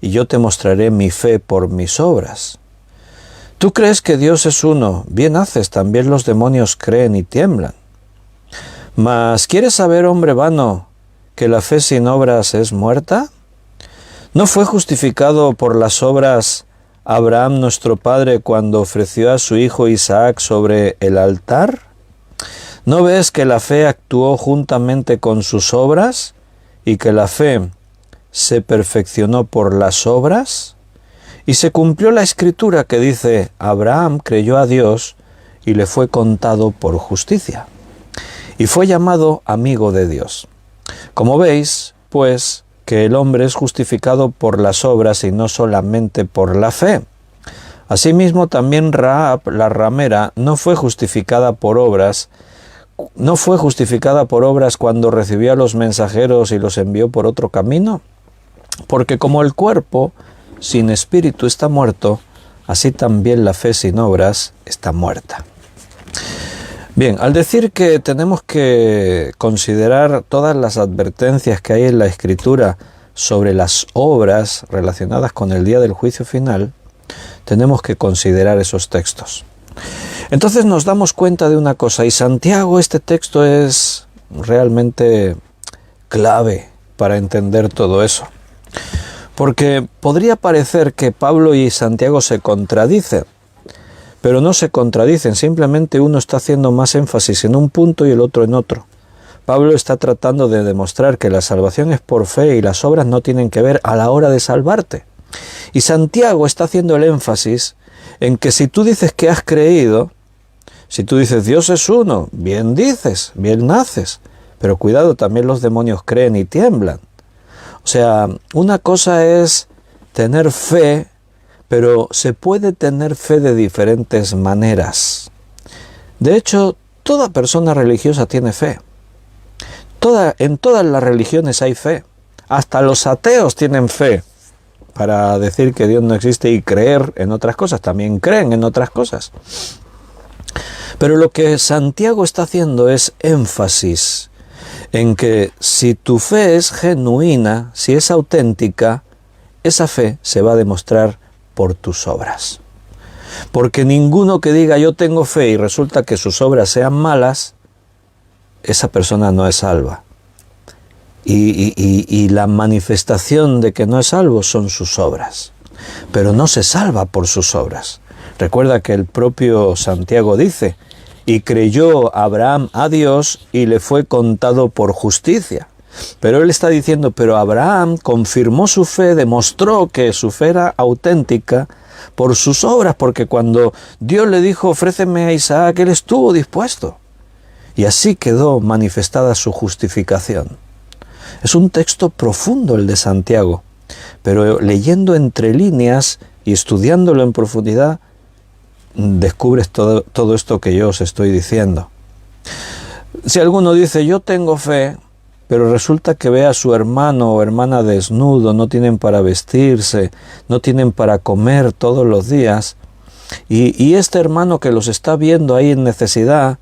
Speaker 1: y yo te mostraré mi fe por mis obras. Tú crees que Dios es uno, bien haces, también los demonios creen y tiemblan. Mas, ¿quieres saber, hombre vano, que la fe sin obras es muerta? ¿No fue justificado por las obras Abraham nuestro padre cuando ofreció a su hijo Isaac sobre el altar? ¿No ves que la fe actuó juntamente con sus obras y que la fe se perfeccionó por las obras? Y se cumplió la escritura que dice, Abraham creyó a Dios y le fue contado por justicia. Y fue llamado amigo de Dios. Como veis, pues, que el hombre es justificado por las obras y no solamente por la fe. Asimismo, también Rahab, la ramera, no fue justificada por obras cuando recibió a los mensajeros y los envió por otro camino. Porque como el cuerpo sin espíritu está muerto, así también la fe sin obras está muerta. Bien, al decir que tenemos que considerar todas las advertencias que hay en la Escritura sobre las obras relacionadas con el día del juicio final, tenemos que considerar esos textos. Entonces nos damos cuenta de una cosa, y Santiago, este texto es realmente clave para entender todo eso. Porque podría parecer que Pablo y Santiago se contradicen, pero no se contradicen, simplemente uno está haciendo más énfasis en un punto y el otro en otro. Pablo está tratando de demostrar que la salvación es por fe y las obras no tienen que ver a la hora de salvarte. Y Santiago está haciendo el énfasis en que si tú dices que has creído, si tú dices Dios es uno, bien dices, bien naces, pero cuidado, también los demonios creen y tiemblan. O sea, una cosa es tener fe, pero se puede tener fe de diferentes maneras. De hecho, toda persona religiosa tiene fe. En todas las religiones hay fe. Hasta los ateos tienen fe para decir que Dios no existe y creer en otras cosas. También creen en otras cosas. Pero lo que Santiago está haciendo es énfasis en que si tu fe es genuina, si es auténtica, esa fe se va a demostrar por tus obras. Porque ninguno que diga yo tengo fe y resulta que sus obras sean malas, esa persona no es salva. Y la manifestación de que no es salvo son sus obras. Pero no se salva por sus obras. Recuerda que el propio Santiago dice, y creyó Abraham a Dios y le fue contado por justicia. Pero él está diciendo, pero Abraham confirmó su fe, demostró que su fe era auténtica por sus obras, porque cuando Dios le dijo, ofréceme a Isaac, él estuvo dispuesto. Y así quedó manifestada su justificación. Es un texto profundo el de Santiago, pero leyendo entre líneas y estudiándolo en profundidad, descubres todo esto que yo os estoy diciendo. Si alguno dice, yo tengo fe, pero resulta que ve a su hermano o hermana desnudo, no tienen para vestirse, no tienen para comer todos los días, y este hermano que los está viendo ahí en necesidad,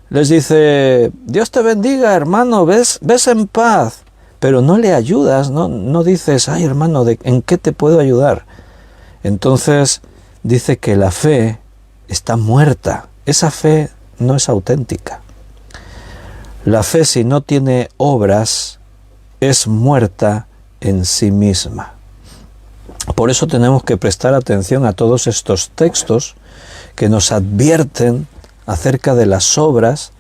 Speaker 1: les dice, Dios te bendiga, hermano, ves en paz, pero no le ayudas, no dices, ay hermano, ¿en qué te puedo ayudar? Entonces dice que la fe está muerta. Esa fe no es auténtica. La fe, si no tiene obras, es muerta en sí misma. Por eso tenemos que prestar atención a todos estos textos que nos advierten acerca de las obras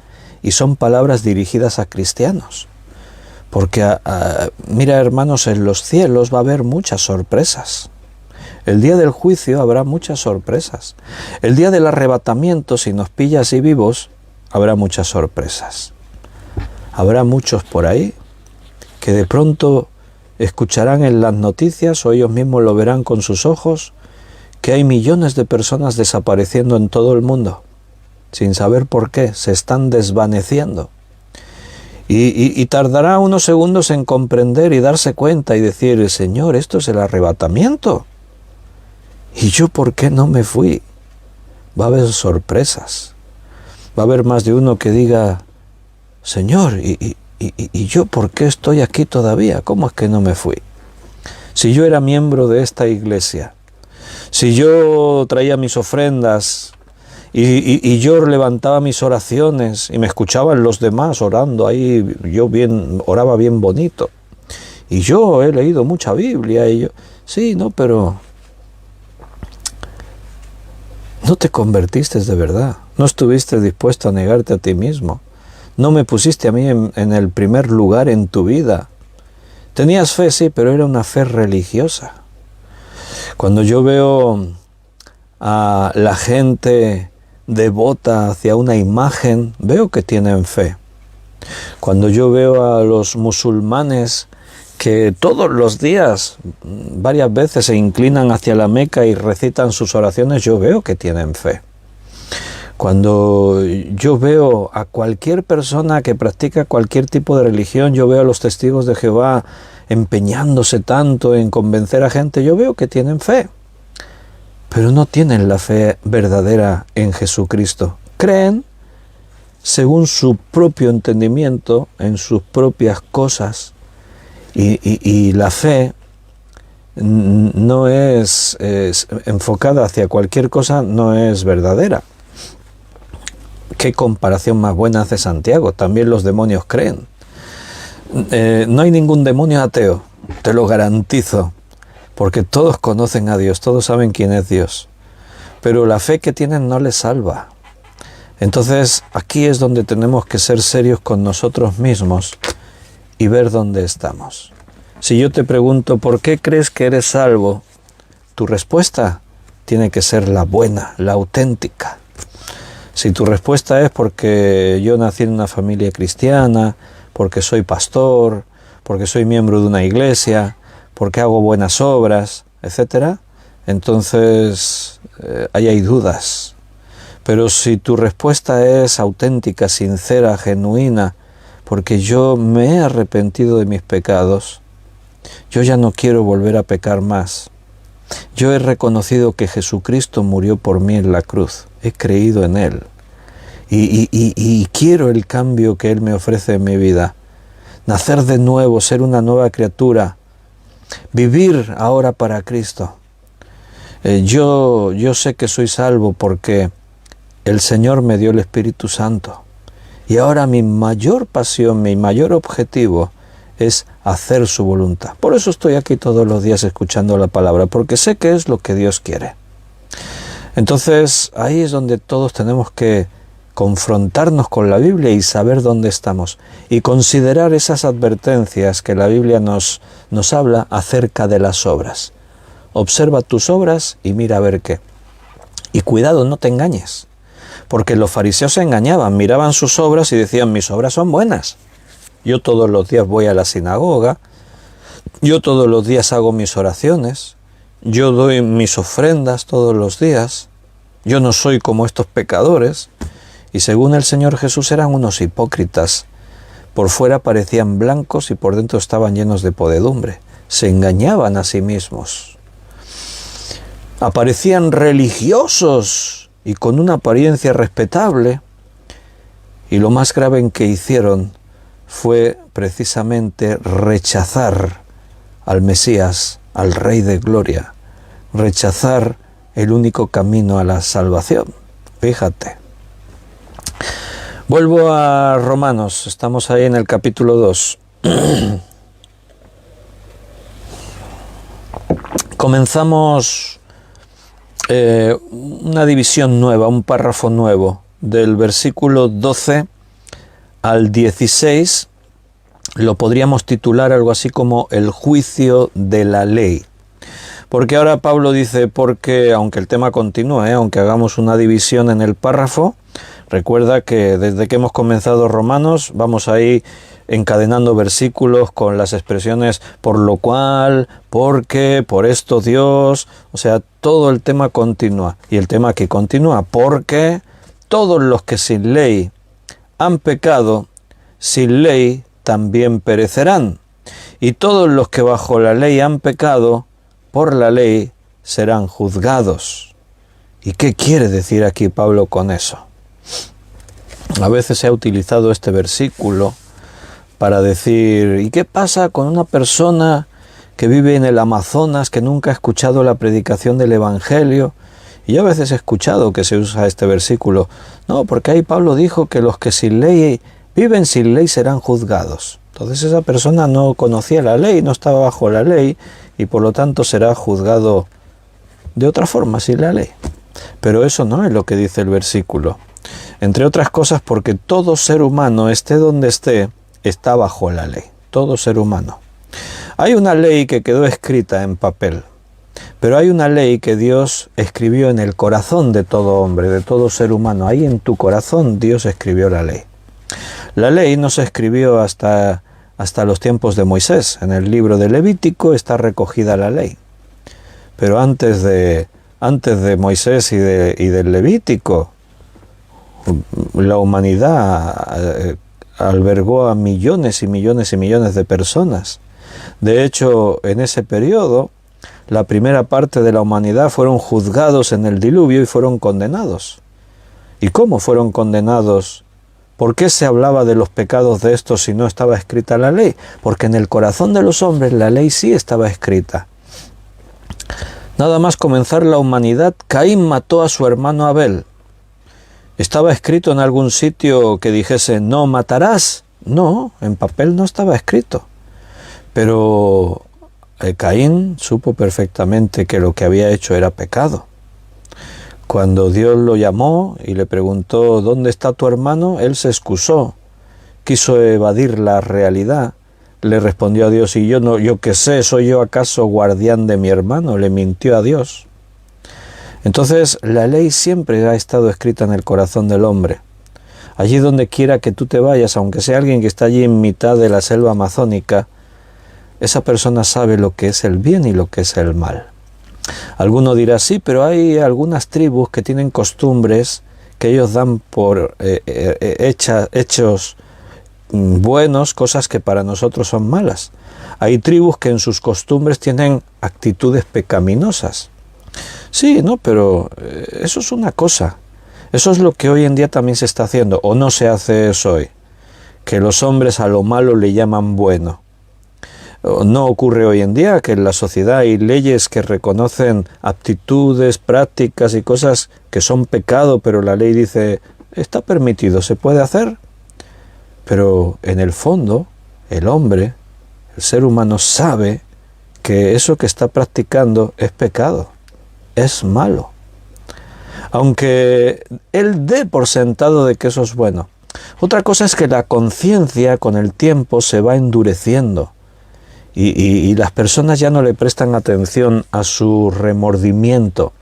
Speaker 1: y son palabras dirigidas a cristianos. Porque, mira hermanos, en los cielos va a haber muchas sorpresas. El día del juicio habrá muchas sorpresas. El día del arrebatamiento, si nos pilla así vivos, habrá muchas sorpresas. Habrá muchos por ahí que de pronto escucharán en las noticias o ellos mismos lo verán con sus ojos, que hay millones de personas desapareciendo en todo el mundo, sin saber por qué, se están desvaneciendo. Y tardará unos segundos en comprender y darse cuenta y decir, Señor, esto es el arrebatamiento. ¿Y yo por qué no me fui? Va a haber sorpresas. Va a haber más de uno que diga, Señor, ¿y yo por qué estoy aquí todavía? ¿Cómo es que no me fui? Si yo era miembro de esta iglesia, si yo traía mis ofrendas y yo levantaba mis oraciones y me escuchaban los demás orando ahí, oraba bien bonito. Y yo he leído mucha Biblia y yo, sí, no, pero no te convertiste de verdad, no estuviste dispuesto a negarte a ti mismo, no me pusiste a mí en el primer lugar en tu vida. Tenías fe, sí, pero era una fe religiosa. Cuando yo veo a la gente devota hacia una imagen, veo que tienen fe. Cuando yo veo a los musulmanes que todos los días, varias veces se inclinan hacia la Meca y recitan sus oraciones, yo veo que tienen fe. Cuando yo veo a cualquier persona que practica cualquier tipo de religión, yo veo a los testigos de Jehová empeñándose tanto en convencer a gente, yo veo que tienen fe, pero no tienen la fe verdadera en Jesucristo. Creen según su propio entendimiento, en sus propias cosas, y la fe no es enfocada hacia cualquier cosa, no es verdadera. ¿Qué comparación más buena hace Santiago? También los demonios creen. No hay ningún demonio ateo, te lo garantizo, porque todos conocen a Dios, todos saben quién es Dios, pero la fe que tienen no les salva. Entonces aquí es donde tenemos que ser serios con nosotros mismos y ver dónde estamos. Si yo te pregunto, ¿por qué crees que eres salvo? Tu respuesta tiene que ser la buena, la auténtica. Si tu respuesta es porque yo nací en una familia cristiana, porque soy pastor, porque soy miembro de una iglesia, porque hago buenas obras, etc., entonces ahí hay dudas. Pero si tu respuesta es auténtica, sincera, genuina, porque yo me he arrepentido de mis pecados, yo ya no quiero volver a pecar más. Yo he reconocido que Jesucristo murió por mí en la cruz, he creído en Él y quiero el cambio que Él me ofrece en mi vida. Nacer de nuevo, ser una nueva criatura, vivir ahora para Cristo. Yo sé que soy salvo porque el Señor me dio el Espíritu Santo y ahora mi mayor pasión, mi mayor objetivo es hacer su voluntad. Por eso estoy aquí todos los días escuchando la palabra, porque sé que es lo que Dios quiere. Entonces ahí es donde todos tenemos que confrontarnos con la Biblia y saber dónde estamos y considerar esas advertencias que la Biblia nos habla acerca de las obras. Observa tus obras y mira a ver qué. Y cuidado, no te engañes, porque los fariseos se engañaban, miraban sus obras y decían, mis obras son buenas. Yo todos los días voy a la sinagoga, yo todos los días hago mis oraciones, yo doy mis ofrendas todos los días, yo no soy como estos pecadores. Y según el Señor Jesús eran unos hipócritas. Por fuera parecían blancos y por dentro estaban llenos de podedumbre. Se engañaban a sí mismos. Aparecían religiosos y con una apariencia respetable. Y lo más grave que hicieron fue precisamente rechazar al Mesías, al Rey de Gloria. Rechazar el único camino a la salvación. Fíjate. Vuelvo a Romanos, estamos ahí en el capítulo 2. Comenzamos una división nueva, un párrafo nuevo, del versículo 12 al 16, lo podríamos titular algo así como el juicio de la ley. Porque ahora Pablo dice, porque aunque el tema continúe, aunque hagamos una división en el párrafo, recuerda que desde que hemos comenzado Romanos vamos ahí encadenando versículos con las expresiones por lo cual, porque, por esto Dios, o sea, todo el tema continúa. Y el tema que continúa, porque todos los que sin ley han pecado, sin ley también perecerán. Y todos los que bajo la ley han pecado, por la ley serán juzgados. ¿Y qué quiere decir aquí Pablo con eso? A veces se ha utilizado este versículo para decir, ¿y qué pasa con una persona que vive en el Amazonas, que nunca ha escuchado la predicación del Evangelio? Y yo a veces he escuchado que se usa este versículo. No, porque ahí Pablo dijo que los que sin ley viven sin ley serán juzgados. Entonces esa persona no conocía la ley, no estaba bajo la ley, y por lo tanto será juzgado de otra forma, sin la ley. Pero eso no es lo que dice el versículo. Entre otras cosas porque todo ser humano, esté donde esté, está bajo la ley. Todo ser humano. Hay una ley que quedó escrita en papel, pero hay una ley que Dios escribió en el corazón de todo hombre, de todo ser humano. Ahí en tu corazón Dios escribió la ley. La ley no se escribió hasta los tiempos de Moisés. En el libro de Levítico está recogida la ley. Pero antes de Moisés y del Levítico, la humanidad albergó a millones y millones y millones de personas. De hecho, en ese periodo, la primera parte de la humanidad fueron juzgados en el diluvio y fueron condenados. ¿Y cómo fueron condenados? ¿Por qué se hablaba de los pecados de estos si no estaba escrita la ley? Porque en el corazón de los hombres la ley sí estaba escrita. Nada más comenzar la humanidad, Caín mató a su hermano Abel. ¿Estaba escrito en algún sitio que dijese no matarás? No, en papel no estaba escrito. Pero Caín supo perfectamente que lo que había hecho era pecado. Cuando Dios lo llamó y le preguntó ¿dónde está tu hermano?, él se excusó, quiso evadir la realidad. Le respondió a Dios, y yo qué sé, ¿soy yo acaso guardián de mi hermano? Le mintió a Dios. Entonces, la ley siempre ha estado escrita en el corazón del hombre. Allí donde quiera que tú te vayas, aunque sea alguien que está allí en mitad de la selva amazónica, esa persona sabe lo que es el bien y lo que es el mal. Alguno dirá, sí, pero hay algunas tribus que tienen costumbres que ellos dan por hechos buenos, cosas que para nosotros son malas. Hay tribus que en sus costumbres tienen actitudes pecaminosas. Sí, no, pero eso es una cosa. Eso es lo que hoy en día también se está haciendo, o no se hace eso hoy, que los hombres a lo malo le llaman bueno. No ocurre hoy en día que en la sociedad hay leyes que reconocen aptitudes, prácticas y cosas que son pecado, pero la ley dice, está permitido, se puede hacer. Pero en el fondo, el hombre, el ser humano sabe que eso que está practicando es pecado, es malo. Aunque él dé por sentado de que eso es bueno. Otra cosa es que la conciencia con el tiempo se va endureciendo. Y las personas ya no le prestan atención a su remordimiento.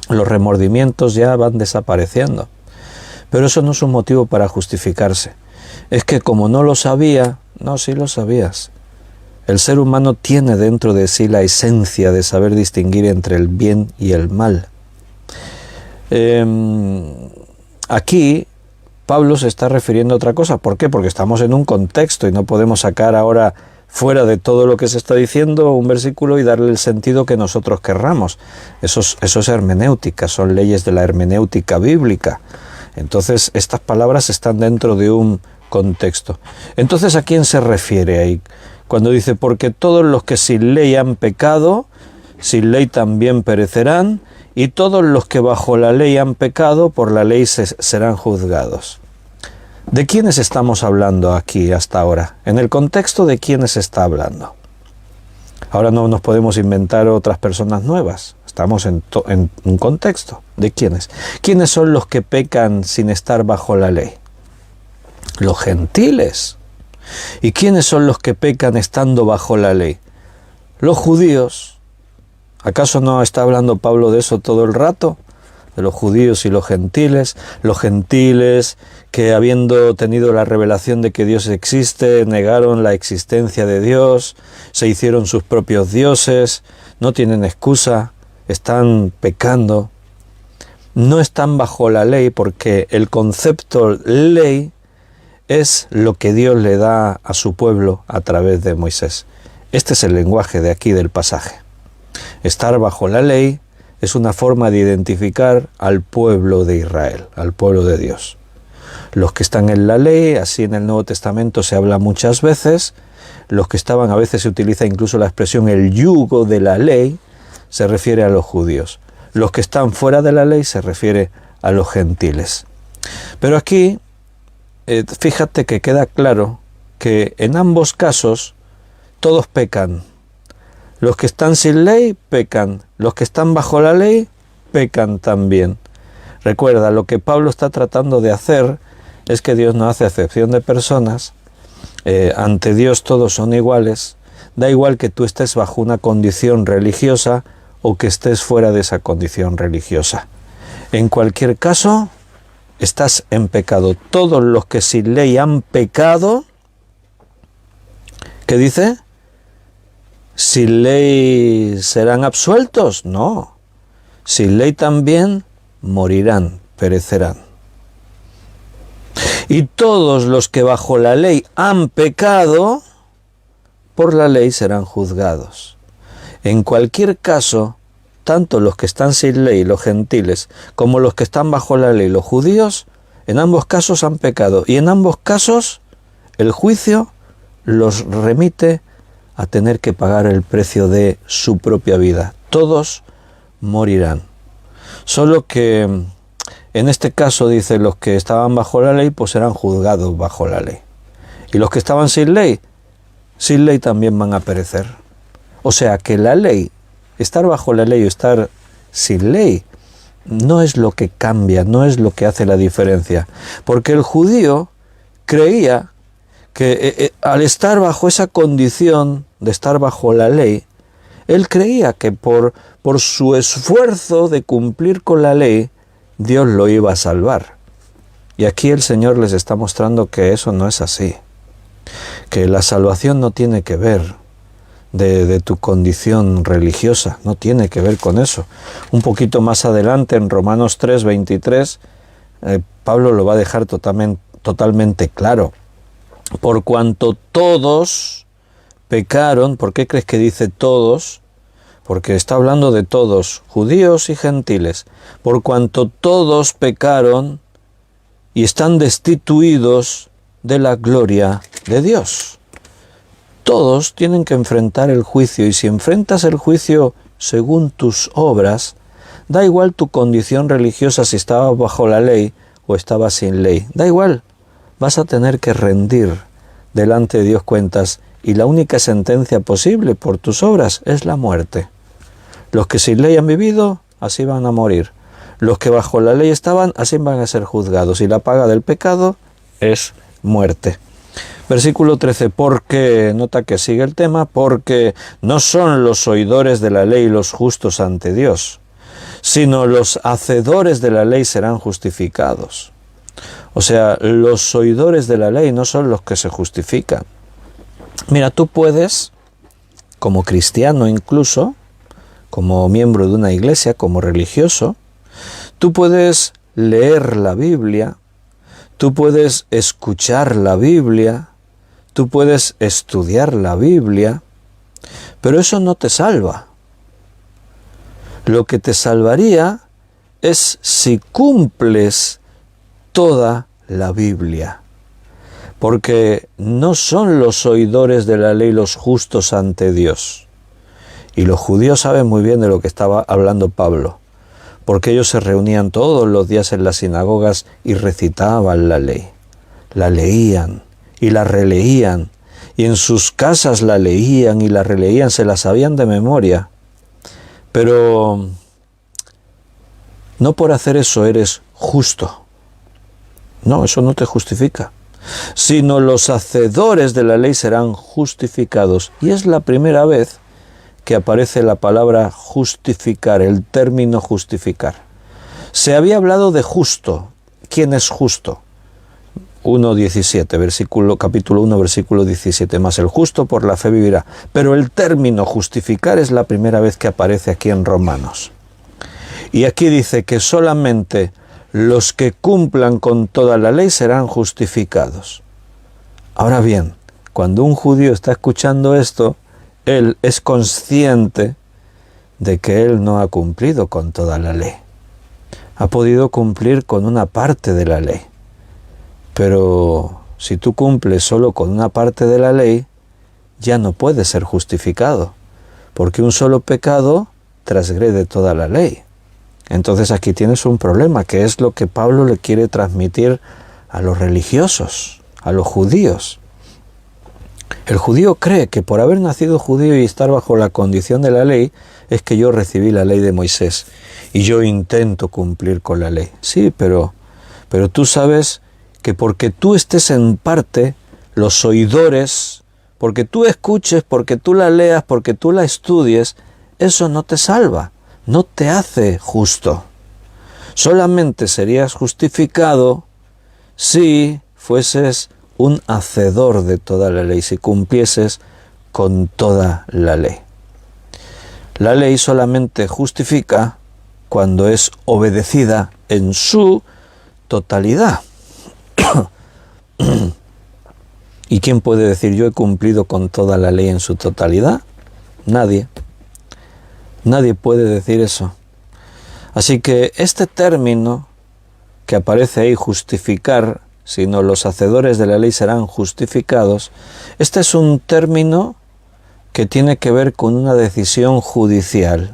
Speaker 1: Los remordimientos ya van desapareciendo. Pero eso no es un motivo para justificarse. Es que como no lo sabía, no, sí lo sabías. El ser humano tiene dentro de sí la esencia de saber distinguir entre el bien y el mal. Aquí Pablo se está refiriendo a otra cosa. ¿Por qué? Porque estamos en un contexto y no podemos sacar ahora fuera de todo lo que se está diciendo un versículo y darle el sentido que nosotros querramos. Eso es hermenéutica, son leyes de la hermenéutica bíblica. Entonces estas palabras están dentro de un contexto. Entonces, ¿a quién se refiere ahí? Cuando dice, porque todos los que sin ley han pecado, sin ley también perecerán, y todos los que bajo la ley han pecado, por la ley serán juzgados. ¿De quiénes estamos hablando aquí hasta ahora? En el contexto de quiénes está hablando. Ahora no nos podemos inventar otras personas nuevas. Estamos en un contexto. ¿De quiénes? ¿Quiénes son los que pecan sin estar bajo la ley? Los gentiles. ¿Y quiénes son los que pecan estando bajo la ley? Los judíos. ¿Acaso no está hablando Pablo de eso todo el rato? De los judíos y los gentiles que habiendo tenido la revelación de que Dios existe, negaron la existencia de Dios, se hicieron sus propios dioses, no tienen excusa, están pecando, no están bajo la ley porque el concepto ley es lo que Dios le da a su pueblo a través de Moisés. Este es el lenguaje de aquí del pasaje. Estar bajo la ley es una forma de identificar al pueblo de Israel, al pueblo de Dios. Los que están en la ley, así en el Nuevo Testamento se habla muchas veces, los que estaban, a veces se utiliza incluso la expresión el yugo de la ley, se refiere a los judíos. Los que están fuera de la ley se refiere a los gentiles. Pero aquí, fíjate que queda claro que en ambos casos todos pecan. Los que están sin ley pecan, los que están bajo la ley pecan también. Recuerda, lo que Pablo está tratando de hacer es que Dios no hace acepción de personas, ante Dios todos son iguales, da igual que tú estés bajo una condición religiosa o que estés fuera de esa condición religiosa. En cualquier caso, estás en pecado. Todos los que sin ley han pecado, ¿qué dice? ¿Sin ley serán absueltos? No. Sin ley también morirán, perecerán. Y todos los que bajo la ley han pecado, por la ley serán juzgados. En cualquier caso, tanto los que están sin ley, los gentiles, como los que están bajo la ley, los judíos, en ambos casos han pecado. Y en ambos casos, el juicio los remite a tener que pagar el precio de su propia vida. Todos morirán. Solo que en este caso dice, los que estaban bajo la ley, pues serán juzgados bajo la ley. Y los que estaban sin ley también van a perecer. O sea que la ley, estar bajo la ley o estar sin ley, no es lo que cambia, no es lo que hace la diferencia. Porque el judío creía que al estar bajo esa condición de estar bajo la ley, él creía que por su esfuerzo de cumplir con la ley, Dios lo iba a salvar. Y aquí el Señor les está mostrando que eso no es así. Que la salvación no tiene que ver de tu condición religiosa, no tiene que ver con eso. Un poquito más adelante, en Romanos 3:23, Pablo lo va a dejar totalmente claro. Por cuanto todos pecaron, ¿por qué crees que dice todos? Porque está hablando de todos, judíos y gentiles. Por cuanto todos pecaron y están destituidos de la gloria de Dios. Todos tienen que enfrentar el juicio, y si enfrentas el juicio según tus obras, da igual tu condición religiosa, si estabas bajo la ley o estabas sin ley, da igual, vas a tener que rendir delante de Dios cuentas, y la única sentencia posible por tus obras es la muerte. Los que sin ley han vivido, así van a morir. Los que bajo la ley estaban, así van a ser juzgados, y la paga del pecado es muerte. Versículo 13, porque, nota que sigue el tema, porque no son los oidores de la ley los justos ante Dios, sino los hacedores de la ley serán justificados. O sea, los oidores de la ley no son los que se justifican. Mira, tú puedes, como cristiano incluso, como miembro de una iglesia, como religioso, tú puedes leer la Biblia, tú puedes escuchar la Biblia, tú puedes estudiar la Biblia, pero eso no te salva. Lo que te salvaría es si cumples toda la Biblia. Porque no son los oidores de la ley los justos ante Dios. Y los judíos saben muy bien de lo que estaba hablando Pablo, porque ellos se reunían todos los días en las sinagogas y recitaban la ley. La leían y la releían, y en sus casas la leían y la releían, se la sabían de memoria. Pero no por hacer eso eres justo. No, eso no te justifica. Sino los hacedores de la ley serán justificados. Y es la primera vez que aparece la palabra justificar, el término justificar. Se había hablado de justo. ¿Quién es justo? 1:17, capítulo 1, versículo 17, más el justo por la fe vivirá. Pero el término justificar es la primera vez que aparece aquí en Romanos. Y aquí dice que solamente los que cumplan con toda la ley serán justificados. Ahora bien, cuando un judío está escuchando esto, él es consciente de que él no ha cumplido con toda la ley. Ha podido cumplir con una parte de la ley. Pero si tú cumples solo con una parte de la ley, ya no puedes ser justificado, porque un solo pecado transgrede toda la ley. Entonces aquí tienes un problema, que es lo que Pablo le quiere transmitir a los religiosos, a los judíos. El judío cree que por haber nacido judío y estar bajo la condición de la ley, es que yo recibí la ley de Moisés y yo intento cumplir con la ley. Sí, pero tú sabes que porque tú estés en parte, los oidores, porque tú escuches, porque tú la leas, porque tú la estudies, eso no te salva, no te hace justo. Solamente serías justificado si fueses un hacedor de toda la ley, si cumplieses con toda la ley. La ley solamente justifica cuando es obedecida en su totalidad. ¿Y quién puede decir yo he cumplido con toda la ley en su totalidad? Nadie. Nadie puede decir eso. Así que este término que aparece ahí, justificar, sino los hacedores de la ley serán justificados, este es un término que tiene que ver con una decisión judicial.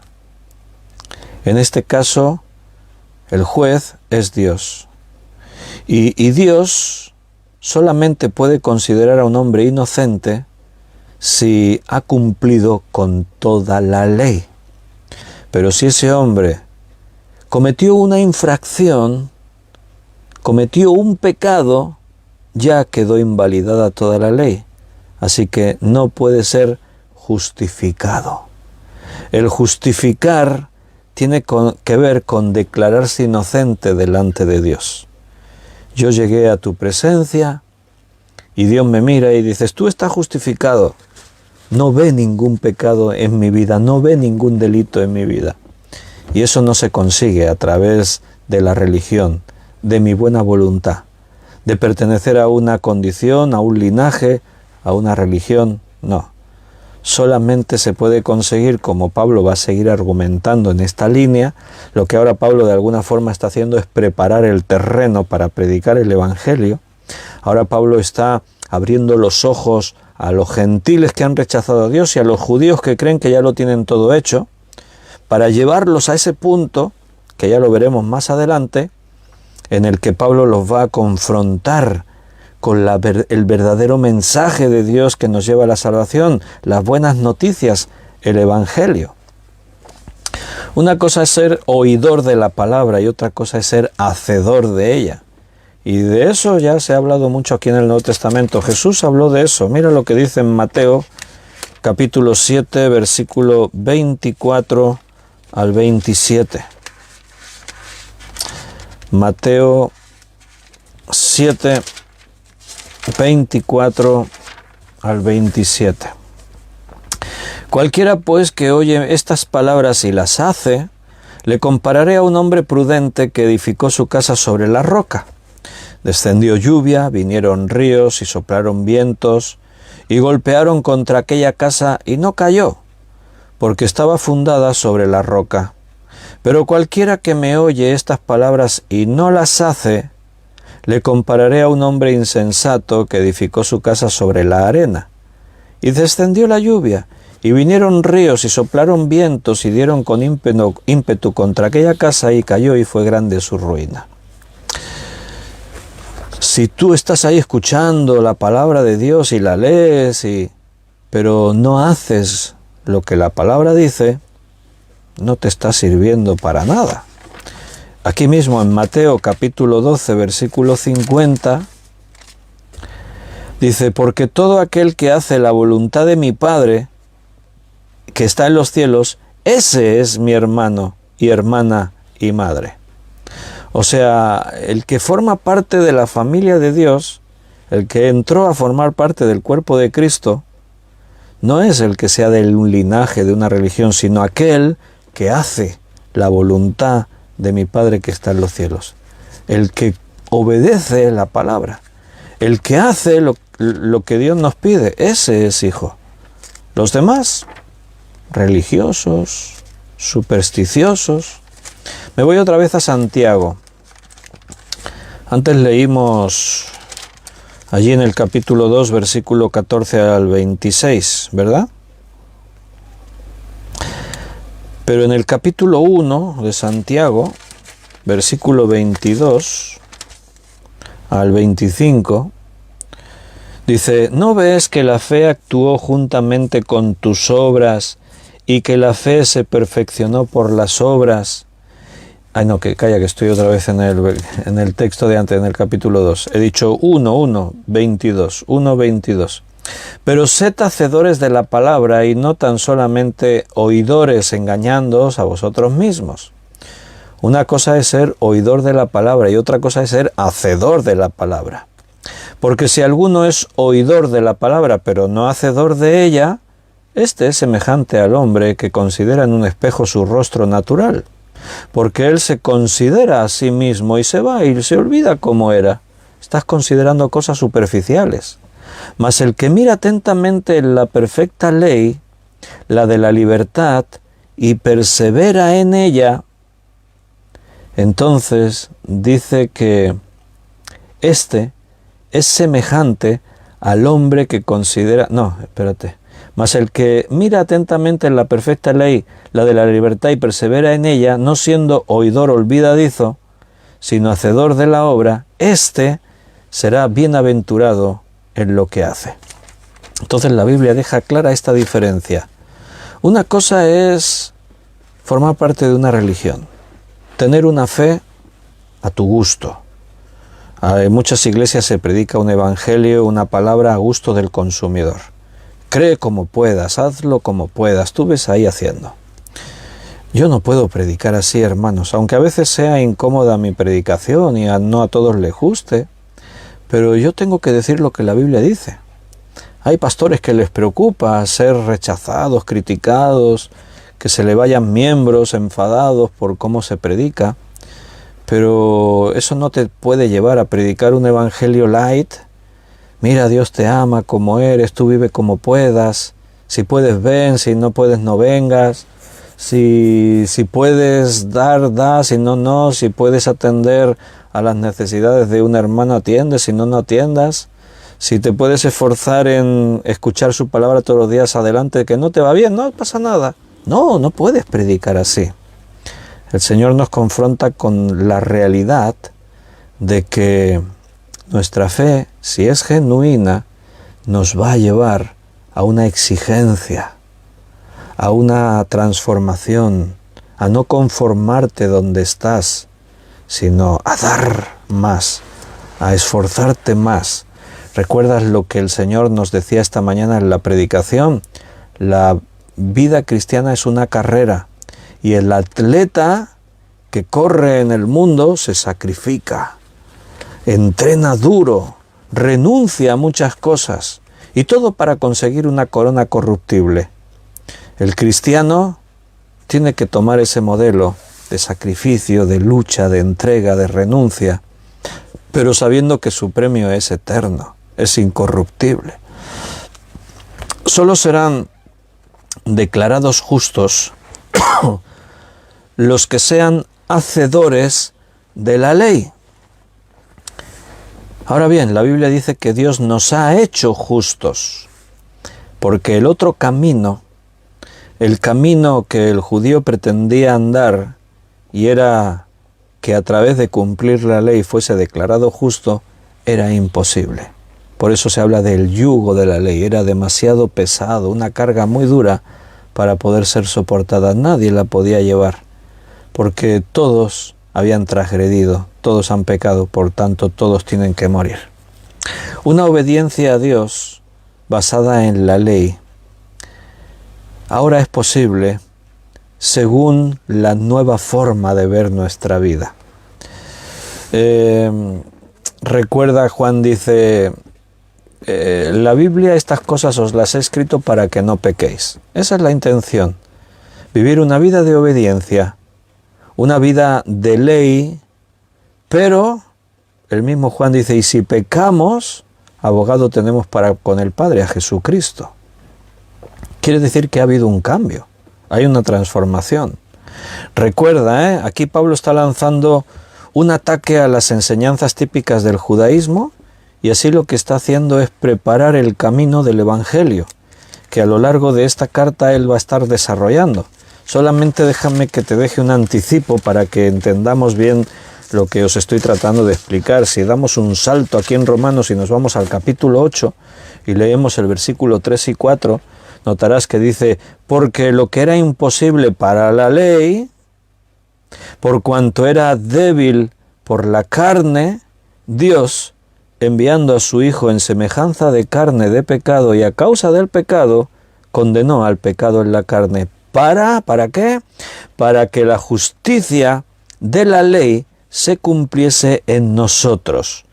Speaker 1: En este caso, el juez es Dios. Y Dios solamente puede considerar a un hombre inocente si ha cumplido con toda la ley. Pero si ese hombre cometió una infracción, cometió un pecado, ya quedó invalidada toda la ley. Así que no puede ser justificado. El justificar tiene que ver con declararse inocente delante de Dios. Yo llegué a tu presencia y Dios me mira y dices, tú estás justificado. No ve ningún pecado en mi vida, no ve ningún delito en mi vida. Y eso no se consigue a través de la religión, de mi buena voluntad, de pertenecer a una condición, a un linaje, a una religión, no. Solamente se puede conseguir, como Pablo va a seguir argumentando en esta línea, lo que ahora Pablo de alguna forma está haciendo es preparar el terreno para predicar el Evangelio. Ahora Pablo está abriendo los ojos a los gentiles que han rechazado a Dios y a los judíos que creen que ya lo tienen todo hecho, para llevarlos a ese punto, que ya lo veremos más adelante, en el que Pablo los va a confrontar con el verdadero mensaje de Dios que nos lleva a la salvación, las buenas noticias, el Evangelio. Una cosa es ser oidor de la palabra y otra cosa es ser hacedor de ella. Y de eso ya se ha hablado mucho aquí en el Nuevo Testamento. Jesús habló de eso. Mira lo que dice en Mateo, capítulo 7, versículo 24 al 27. Mateo 7, 24 al 27. Cualquiera pues que oye estas palabras y las hace, le compararé a un hombre prudente que edificó su casa sobre la roca. Descendió lluvia, vinieron ríos y soplaron vientos, y golpearon contra aquella casa y no cayó, porque estaba fundada sobre la roca. Pero cualquiera que me oye estas palabras y no las hace, le compararé a un hombre insensato que edificó su casa sobre la arena. Y descendió la lluvia, y vinieron ríos y soplaron vientos y dieron con ímpetu contra aquella casa y cayó y fue grande su ruina. Si tú estás ahí escuchando la palabra de Dios y la lees, pero no haces lo que la palabra dice, no te está sirviendo para nada. Aquí mismo en Mateo capítulo 12, versículo 50, dice, porque todo aquel que hace la voluntad de mi Padre, que está en los cielos, ese es mi hermano y hermana y madre. O sea, el que forma parte de la familia de Dios, el que entró a formar parte del cuerpo de Cristo, no es el que sea de un linaje, de una religión, sino aquel que hace la voluntad de mi Padre que está en los cielos. El que obedece la palabra. El que hace lo que Dios nos pide. Ese es hijo. Los demás, religiosos, supersticiosos. Me voy otra vez a Santiago. Antes leímos allí en el capítulo 2, versículo 14 al 26, ¿verdad? Pero en el capítulo 1 de Santiago, versículo 22 al 25, dice, ¿no ves que la fe actuó juntamente con tus obras y que la fe se perfeccionó por las obras? Ay, no, que calla, que estoy otra vez en el texto de antes, en el capítulo 2. He dicho 1:22. Pero sed hacedores de la palabra y no tan solamente oidores engañándoos a vosotros mismos. Una cosa es ser oidor de la palabra y otra cosa es ser hacedor de la palabra. Porque si alguno es oidor de la palabra pero no hacedor de ella, este es semejante al hombre que considera en un espejo su rostro natural. Porque él se considera a sí mismo y se va y se olvida cómo era. Estás considerando cosas superficiales. Mas el que mira atentamente en la perfecta ley, la de la libertad, y persevera en ella, entonces dice que este es semejante al hombre que considera... Mas el que mira atentamente en la perfecta ley, la de la libertad, y persevera en ella, no siendo oidor olvidadizo, sino hacedor de la obra, éste será bienaventurado en lo que hace. Entonces la Biblia deja clara esta diferencia. Una cosa es formar parte de una religión, tener una fe a tu gusto. En muchas iglesias se predica un evangelio, una palabra a gusto del consumidor. Cree como puedas, hazlo como puedas, tú ves ahí haciendo. Yo no puedo predicar así, hermanos, aunque a veces sea incómoda mi predicación y no a todos les guste, pero yo tengo que decir lo que la Biblia dice. Hay pastores que les preocupa ser rechazados, criticados, que se le vayan miembros enfadados por cómo se predica, pero eso no te puede llevar a predicar un evangelio light. Mira, Dios te ama como eres, tú vive como puedas, si puedes ven, si no puedes no vengas, si puedes dar, da, si no, no, si puedes atender a las necesidades de un hermano, atiende, si no, no atiendas, si te puedes esforzar en escuchar su palabra todos los días, adelante, que no te va bien, no pasa nada. No, no puedes predicar así. El Señor nos confronta con la realidad de que nuestra fe, si es genuina, nos va a llevar a una exigencia, a una transformación, a no conformarte donde estás, sino a dar más, a esforzarte más. ¿Recuerdas lo que el Señor nos decía esta mañana en la predicación? La vida cristiana es una carrera y el atleta que corre en el mundo se sacrifica, entrena duro, renuncia a muchas cosas y todo para conseguir una corona corruptible. El cristiano tiene que tomar ese modelo de sacrificio, de lucha, de entrega, de renuncia, pero sabiendo que su premio es eterno, es incorruptible. Solo serán declarados justos los que sean hacedores de la ley. Ahora bien, la Biblia dice que Dios nos ha hecho justos, porque el otro camino, el camino que el judío pretendía andar, y era que a través de cumplir la ley fuese declarado justo, era imposible. Por eso se habla del yugo de la ley, era demasiado pesado, una carga muy dura para poder ser soportada. Nadie la podía llevar, porque todos habían transgredido, todos han pecado, por tanto todos tienen que morir. Una obediencia a Dios basada en la ley ahora es posible según la nueva forma de ver nuestra vida. Recuerda, Juan dice, la Biblia, estas cosas os las he escrito para que no pequéis. Esa es la intención, vivir una vida de obediencia, una vida de ley, pero el mismo Juan dice, y si pecamos, abogado tenemos para con el Padre, a Jesucristo. Quiere decir que ha habido un cambio, hay una transformación. Recuerda, aquí Pablo está lanzando un ataque a las enseñanzas típicas del judaísmo, y así lo que está haciendo es preparar el camino del Evangelio, que a lo largo de esta carta él va a estar desarrollando. Solamente déjame que te deje un anticipo para que entendamos bien lo que os estoy tratando de explicar. Si damos un salto aquí en Romanos y nos vamos al capítulo 8 y leemos el versículo 3 y 4, notarás que dice, porque lo que era imposible para la ley, por cuanto era débil por la carne, Dios, enviando a su Hijo en semejanza de carne de pecado y a causa del pecado, condenó al pecado en la carne. ¿Para qué? Para que la justicia de la ley se cumpliese en nosotros,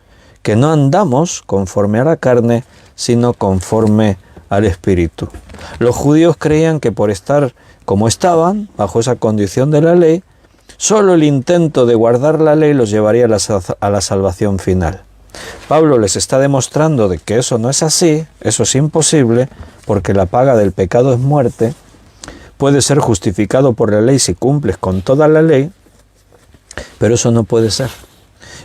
Speaker 1: que no andamos conforme a la carne, sino conforme al Espíritu. Los judíos creían que por estar como estaban, bajo esa condición de la ley, solo el intento de guardar la ley los llevaría a la salvación final. Pablo les está demostrando de que eso no es así, eso es imposible, porque la paga del pecado es muerte. Puede ser justificado por la ley si cumples con toda la ley, pero eso no puede ser.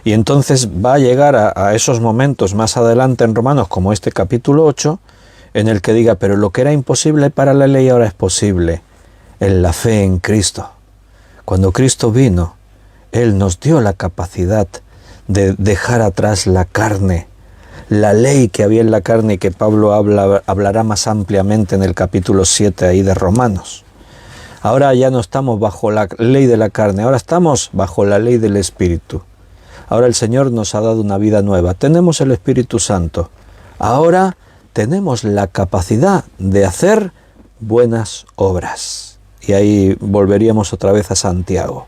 Speaker 1: Y entonces va a llegar a esos momentos más adelante en Romanos, como este capítulo 8, en el que diga, pero lo que era imposible para la ley ahora es posible en la fe en Cristo. Cuando Cristo vino, Él nos dio la capacidad de dejar atrás la carne, la ley que había en la carne y que Pablo hablará más ampliamente en el capítulo 7 ahí de Romanos. Ahora ya no estamos bajo la ley de la carne, ahora estamos bajo la ley del Espíritu. Ahora el Señor nos ha dado una vida nueva, tenemos el Espíritu Santo. Ahora tenemos la capacidad de hacer buenas obras. Y ahí volveríamos otra vez a Santiago.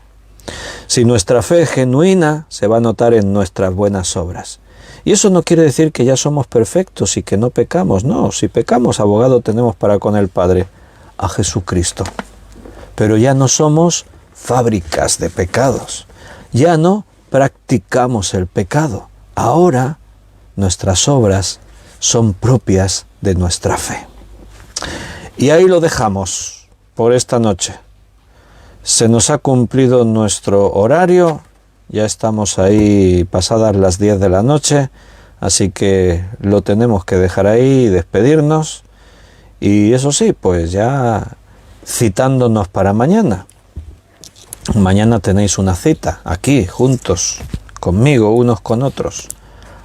Speaker 1: Si nuestra fe es genuina, se va a notar en nuestras buenas obras. Y eso no quiere decir que ya somos perfectos y que no pecamos. No, si pecamos, abogado tenemos para con el Padre, a Jesucristo. Pero ya no somos fábricas de pecados. Ya no practicamos el pecado. Ahora nuestras obras son propias de nuestra fe. Y ahí lo dejamos por esta noche. Se nos ha cumplido nuestro horario, ya estamos ahí pasadas las 10 de la noche, así que lo tenemos que dejar ahí y despedirnos. Y eso sí, pues ya citándonos para mañana. Mañana tenéis una cita aquí, juntos, conmigo, unos con otros,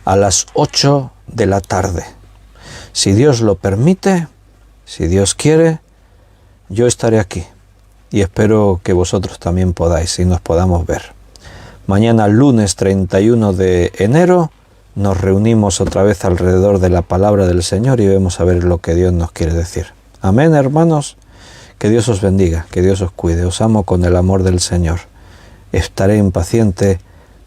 Speaker 1: a las 8 de la tarde. Si Dios lo permite, si Dios quiere, yo estaré aquí. Y espero que vosotros también podáis y nos podamos ver. Mañana, lunes 31 de enero, nos reunimos otra vez alrededor de la palabra del Señor y vamos a ver lo que Dios nos quiere decir. Amén, hermanos. Que Dios os bendiga, que Dios os cuide. Os amo con el amor del Señor. Estaré impaciente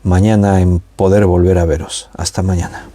Speaker 1: mañana en poder volver a veros. Hasta mañana.